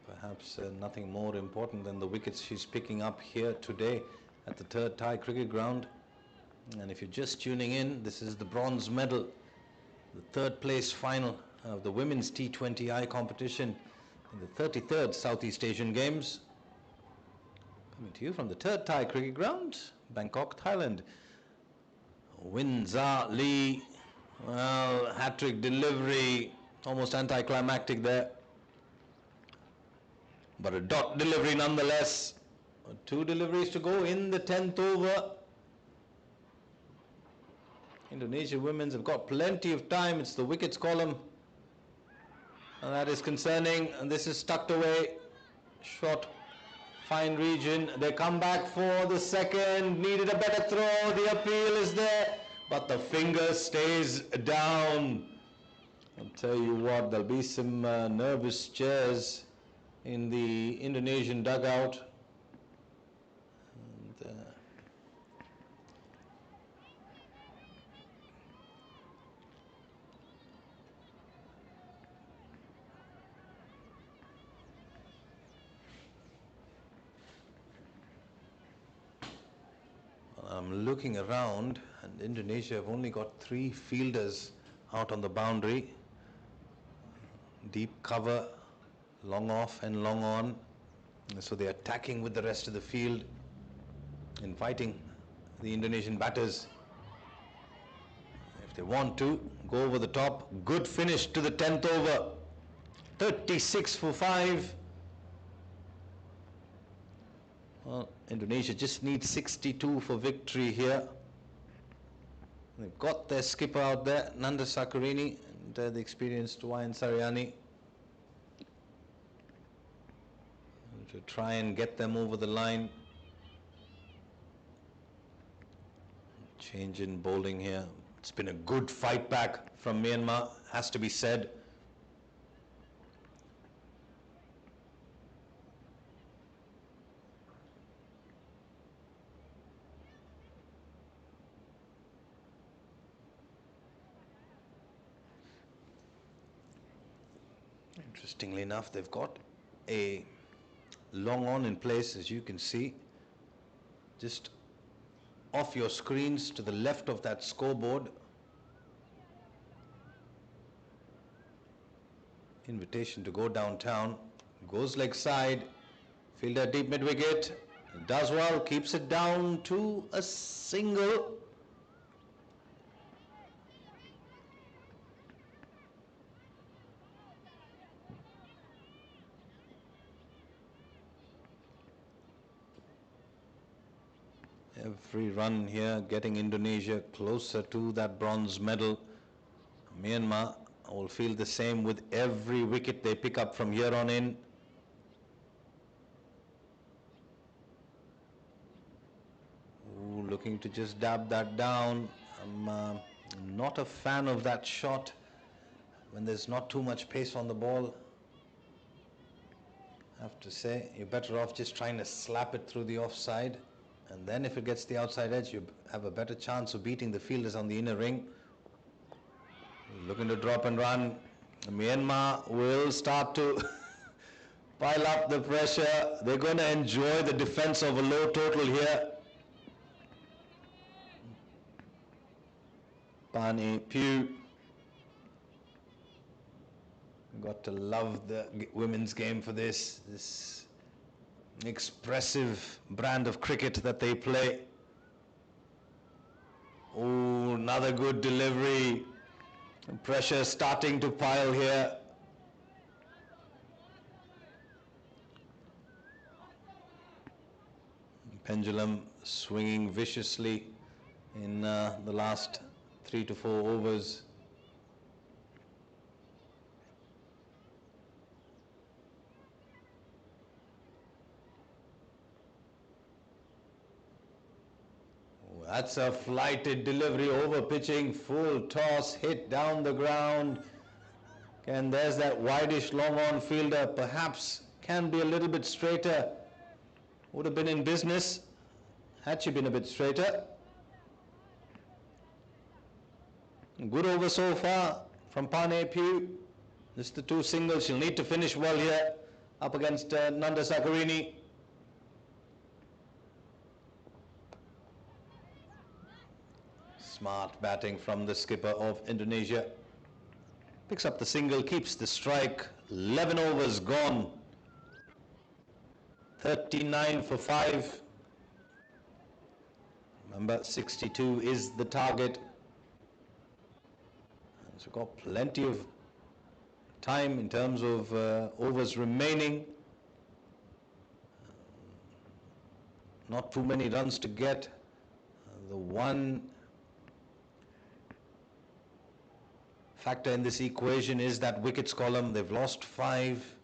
Perhaps nothing more important than the wickets she's picking up here today at the Terd Thai cricket ground. And if you're just tuning in, this is the bronze medal, the 3rd place final of the women's T20I competition in the 33rd Southeast Asian Games. Coming to you from the Terd Thai cricket ground, Bangkok, Thailand. Winza Lee, well, hat-trick delivery, Almost anticlimactic there. But a dot delivery nonetheless. 2 deliveries to go in the 10th over. Indonesia women's have got plenty of time. It's the wickets column. And that is concerning. And this is tucked away. Short, fine region. They come back for the second. Needed a better throw. The appeal is there. But the finger stays down. I'll tell you what, there'll be some nervous cheers in the Indonesian dugout. I'm looking around, and Indonesia have only got 3 fielders out on the boundary. Deep cover, long off and long on. So they're attacking with the rest of the field, inviting the Indonesian batters, if they want to, go over the top. Good finish to the 10th over. 36 for 5. Well, Indonesia just needs 62 for victory here. They've got their skipper out there, Nanda Sakarini, and the experienced Wayan Saryani, to try and get them over the line. Change in bowling here. It's been a good fight back from Myanmar, has to be said. Interestingly enough, they've got a long on in place, as you can see, just off your screens to the left of that scoreboard. Invitation to go downtown. Goes leg side. Fielder deep mid wicket. Does well, keeps it down to a single. Every run here getting Indonesia closer to that bronze medal. Myanmar will feel the same with every wicket they pick up from here on in. Ooh, looking to just dab that down. I'm not a fan of that shot when there's not too much pace on the ball. I have to say, you're better off just trying to slap it through the offside. And then if it gets the outside edge, you have a better chance of beating the fielders on the inner ring. Looking to drop and run. Myanmar will start to pile up the pressure. They're going to enjoy the defense of a low total here. Pane Pew. Got to love the women's game for this expressive brand of cricket that they play. Oh, another good delivery. Pressure starting to pile here. Pendulum swinging viciously in the last 3 to 4 overs. That's a flighted delivery, over pitching, full toss, hit down the ground. And there's that wideish long on fielder, perhaps can be a little bit straighter. Would have been in business had she been a bit straighter. Good over so far from Pane Pew. Just the 2 singles. She'll need to finish well here up against Nanda Sakarini. Smart batting from the skipper of Indonesia. Picks up the single, keeps the strike. 11 overs gone. 39 for 5. Remember, 62 is the target. So we've got plenty of time in terms of overs remaining. Not too many runs to get. The one factor in this equation is that wickets column. They've lost 5.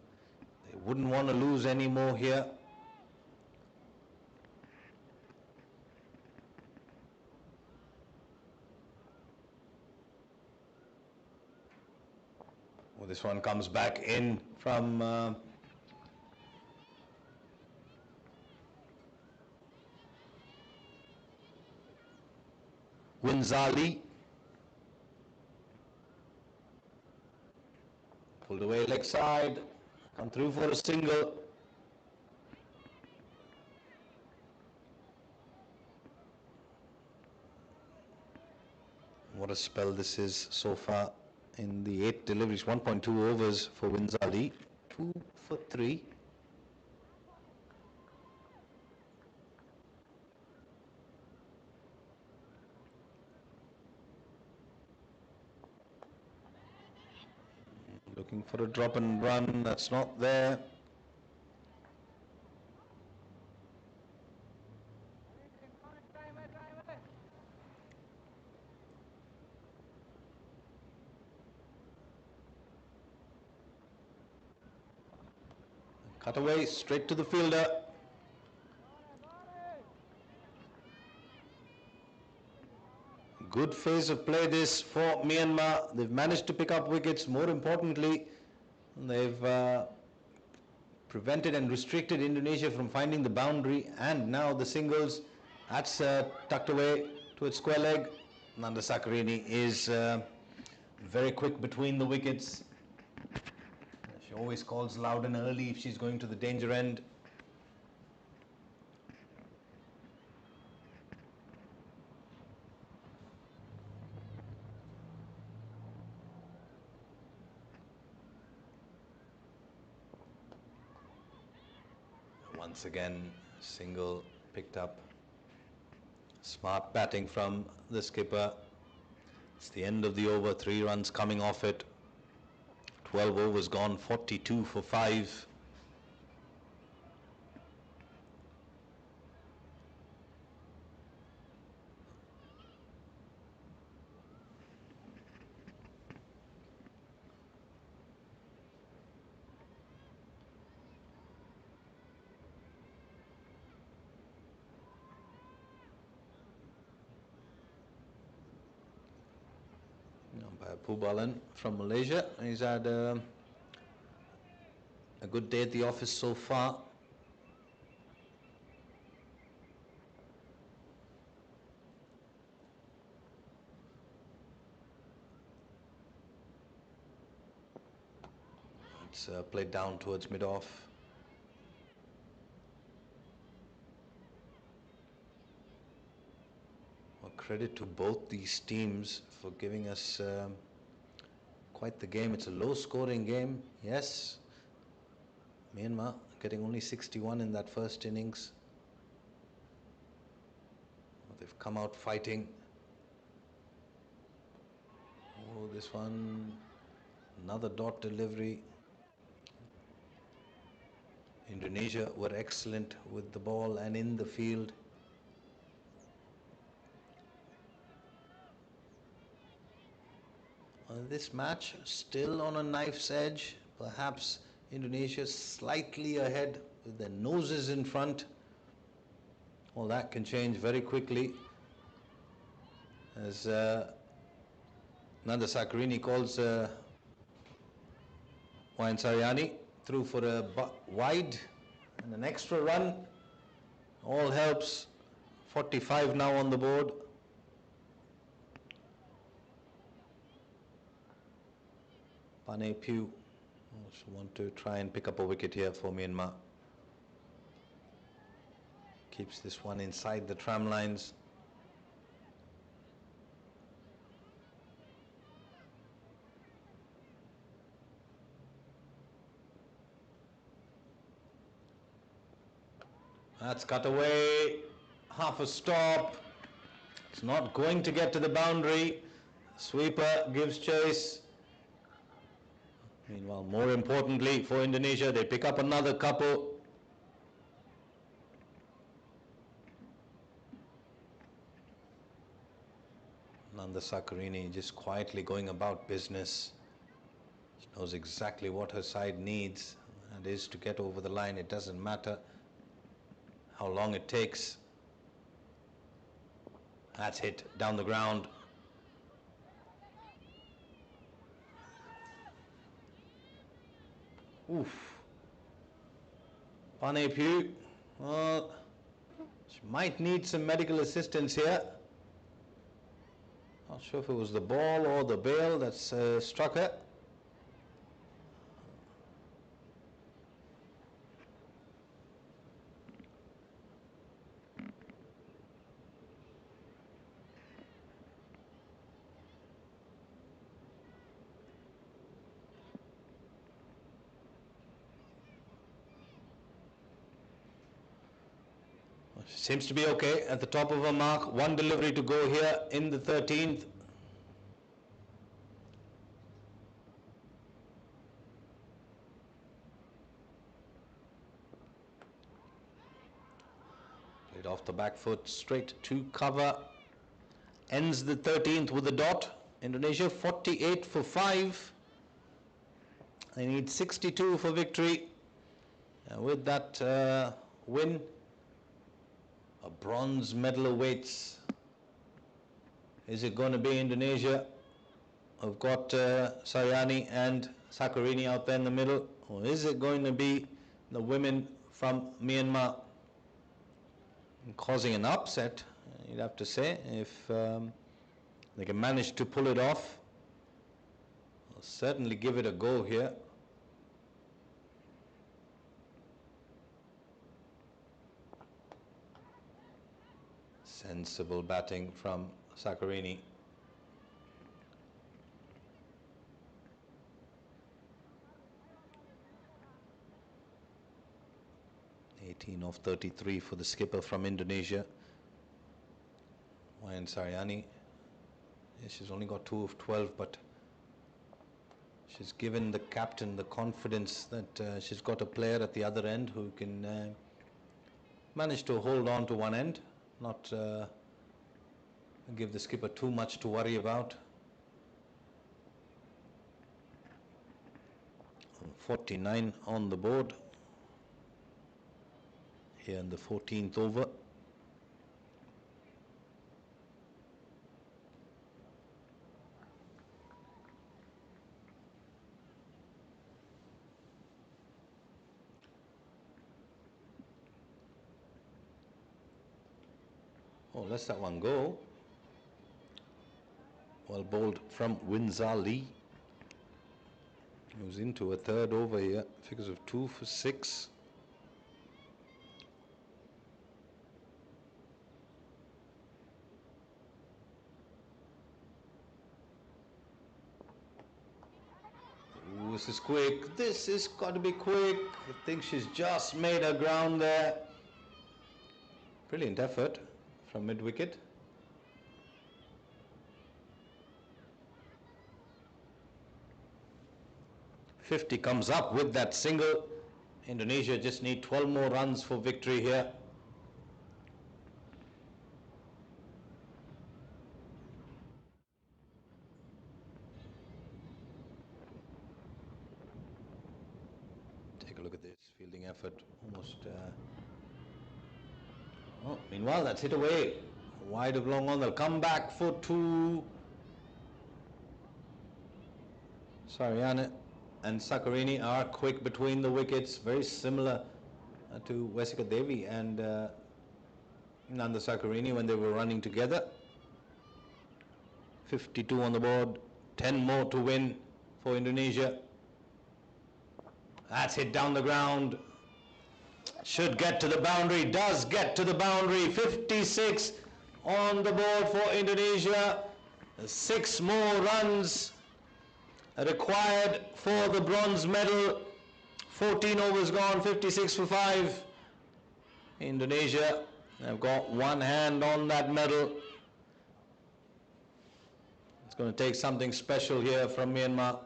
They wouldn't want to lose any more here. Well, this one comes back in from Winzali. Pulled away leg side, come through for a single. What a spell this is so far in the 8 deliveries. 1.2 overs for Winzali, 2 for 3. Looking for a drop and run, that's not there. Cut away, straight to the fielder. Good phase of play this for Myanmar. They've managed to pick up wickets. More importantly, they've prevented and restricted Indonesia from finding the boundary, and now the singles. That's tucked away to its square leg. Nanda Sakarini is very quick between the wickets. She always calls loud and early if she's going to the danger end. Once again, single picked up. Smart batting from the skipper. It's the end of the over, 3 runs coming off it. 12 overs gone, 42 for 5. Pubalan from Malaysia. He's had a good day at the office so far. It's played down towards mid-off. Credit to both these teams for giving us quite the game. It's a low-scoring game, yes. Myanmar getting only 61 in that first innings. They've come out fighting. Oh, this one, another dot delivery. Indonesia were excellent with the ball and in the field. This match still on a knife's edge. Perhaps Indonesia slightly ahead with their noses in front. Well, that can change very quickly as Nanda Sakarini calls Wayan Saryani through for a wide and an extra run. All helps. 45 now on the board. Pane Pew want to try and pick up a wicket here for Myanmar. Keeps this one inside the tram lines. That's cut away. Half a stop. It's not going to get to the boundary. Sweeper gives chase. Meanwhile, more importantly for Indonesia, they pick up another couple. Nanda Sakarini just quietly going about business. She knows exactly what her side needs. That is to get over the line. It doesn't matter how long it takes. That's hit down the ground. Oof. Pane Pugh. Well, she might need some medical assistance here. Not sure if it was the ball or the bail that's struck her. Seems to be okay at the top of her mark. One delivery to go here in the 13th. Played off the back foot, straight to cover. Ends the 13th with a dot. Indonesia 48 for 5. They need 62 for victory. And with that win, a bronze medal awaits. Is it going to be Indonesia? We've got Sayani and Sakarini out there in the middle. Or is it going to be the women from Myanmar? Causing an upset, you'd have to say, if they can manage to pull it off. I'll certainly give it a go here. Sensible batting from Sakarini. Of 33 for the skipper from Indonesia. Wayan Saryani. Yeah, she's only got 2 of 12, but she's given the captain the confidence that she's got a player at the other end who can manage to hold on to one end, not give the skipper too much to worry about. 49 on the board here in the 14th over. Oh, lets that one go. Well bowled from Windsor Lee. Moves into a third over here. Figures of 2 for 6. Ooh, this is quick. This has got to be quick. I think she's just made her ground there. Brilliant effort from mid-wicket. .50 comes up with that single. Indonesia just need 12 more runs for victory here. Take a look at this fielding effort. Almost. Oh, meanwhile, that's hit away. Wide of long on. They'll come back for 2. Saryana and Sakarini are quick between the wickets, very similar to Vesika Devi and Nanda Sakarini when they were running together. 52 on the board, 10 more to win for Indonesia. That's hit down the ground. Should get to the boundary, does get to the boundary. 56 on the board for Indonesia. 6 more runs required for the bronze medal. 14 overs gone, 56 for 5. Indonesia have got one hand on that medal. It's going to take something special here from Myanmar.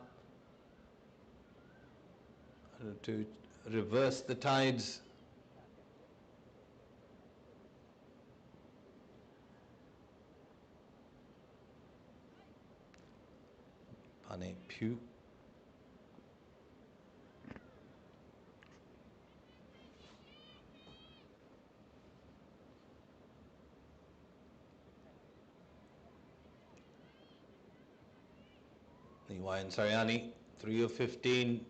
to reverse the tides. Pane Pugh. Niwayan Saryani, 3 of 15.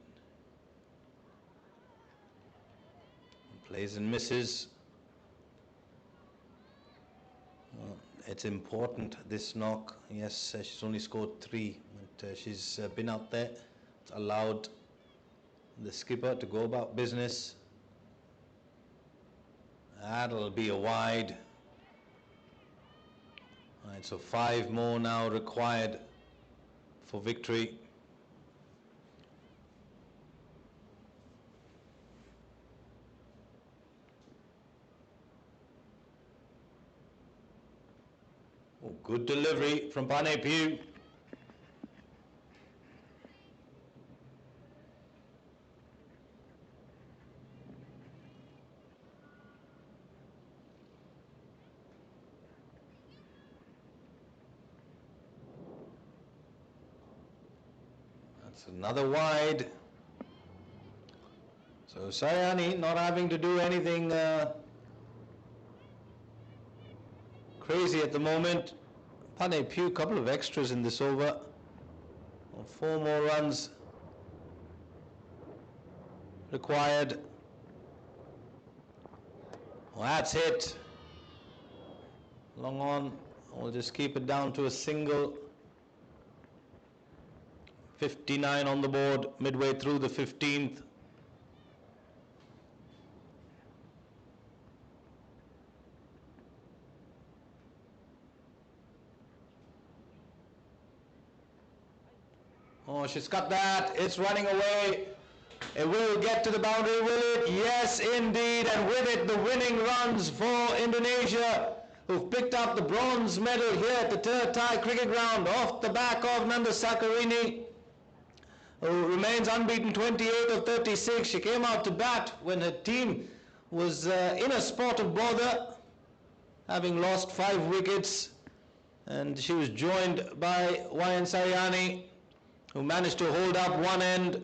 Plays and misses. Well, it's important, this knock. Yes, she's only scored 3, but she's been out there. It's allowed the skipper to go about business. That'll be a wide. All right, so 5 more now required for victory. Oh, good delivery from Pane Pugh. That's another wide. So Saryani not having to do anything crazy at the moment. Pane Pugh, couple of extras in this over. 4 more runs required. Well, that's it. Long on. We'll just keep it down to a single. 59 on the board, midway through the 15th. Oh, she's got that. It's running away. It will get to the boundary, will it? Yes, indeed. And with it, the winning runs for Indonesia, who've picked up the bronze medal here at the Terd Thai cricket ground off the back of Nanda Sakarini, who remains unbeaten, 28 of 36. She came out to bat when her team was in a spot of bother, having lost 5 wickets. And she was joined by Wayan Saryani, who managed to hold up one end.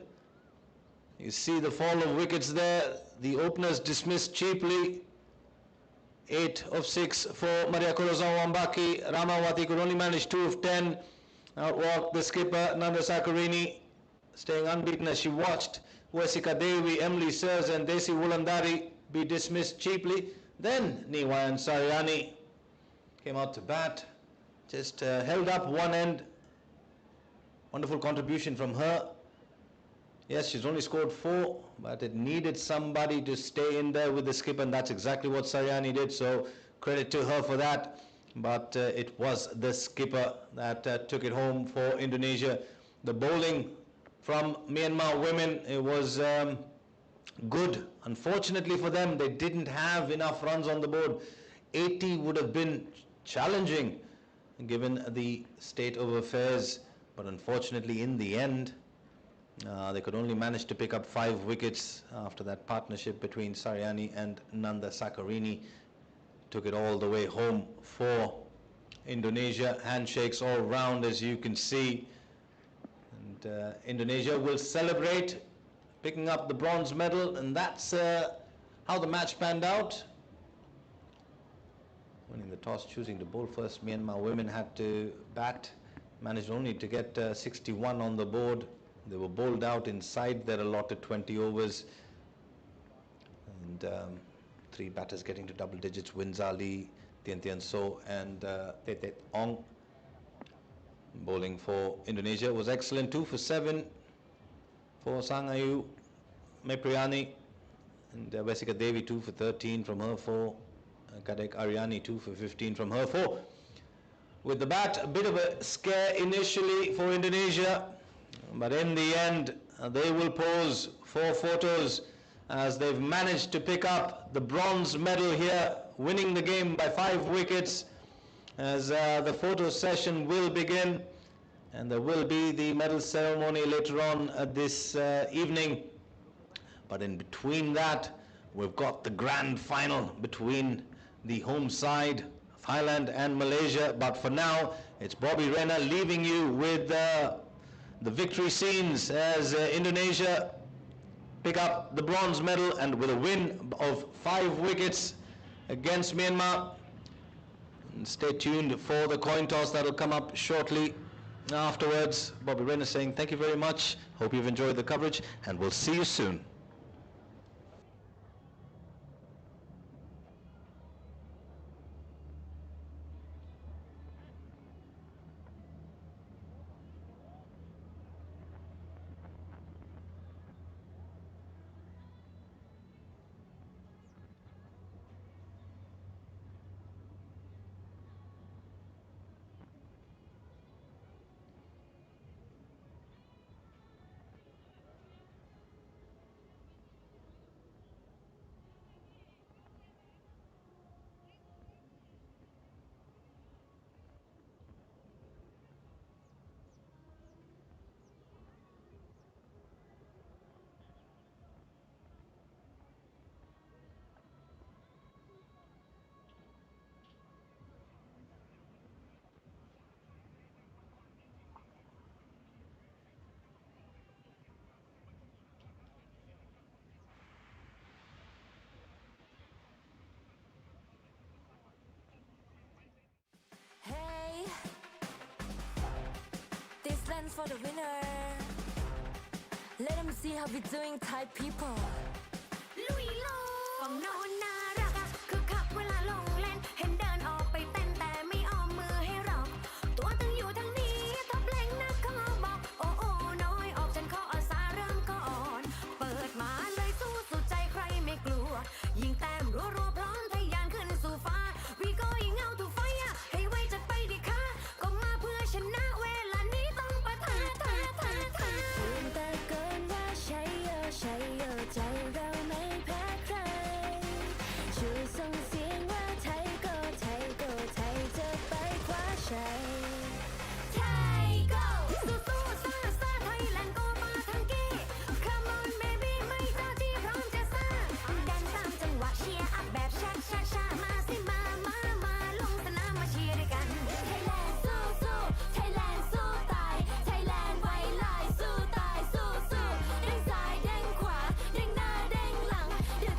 You see the fall of wickets there. The openers dismissed cheaply. 8 of 6 for Maria Kurosawa Wambaki. Ramawati could only manage 2 of 10. Outwalked the skipper, Nanda Sakarini, staying unbeaten as she watched Wesika Devi, Emily Sears and Desi Wulandari be dismissed cheaply. Then Niwayan Saryani came out to bat, just held up one end. Wonderful contribution from her. Yes, she's only scored 4, but it needed somebody to stay in there with the skipper, and that's exactly what Saryani did, so credit to her for that. But it was the skipper that took it home for Indonesia. The bowling from Myanmar women, it was good. Unfortunately for them, they didn't have enough runs on the board. 80 would have been challenging given the state of affairs, but unfortunately in the end, they could only manage to pick up 5 wickets after that partnership between Saryani and Nanda Sakarini. Took it all the way home for Indonesia. Handshakes all round, as you can see. And Indonesia will celebrate picking up the bronze medal, and that's how the match panned out. Winning the toss, choosing to bowl first, Myanmar women had to bat. Managed only to get 61 on the board. They were bowled out inside their allotted 20 overs. And 3 batters getting to double digits, Winzali, Tien Tien So and Tetet Ong. Bowling for Indonesia was excellent, 2 for 7 for Sangayu Mepriani. And Wesika Devi 2 for 13 from her 4. Kadek Aryani 2 for 15 from her 4. With the bat, a bit of a scare initially for Indonesia, but in the end, they will pose for photos as they've managed to pick up the bronze medal here, winning the game by 5 wickets, as the photo session will begin, and there will be the medal ceremony later on this evening But in between that, we've got the grand final between the home side, Thailand and Malaysia. But for now, it's Bobby Rena leaving you with the victory scenes as Indonesia pick up the bronze medal and with a win of 5 wickets against Myanmar. And stay tuned for the coin toss that will come up shortly afterwards. Bobby Rena saying thank you very much. Hope you've enjoyed the coverage and we'll see you soon. This land's for the winner. Let them see how we doing, Thai people. Louis Lo, from no one now.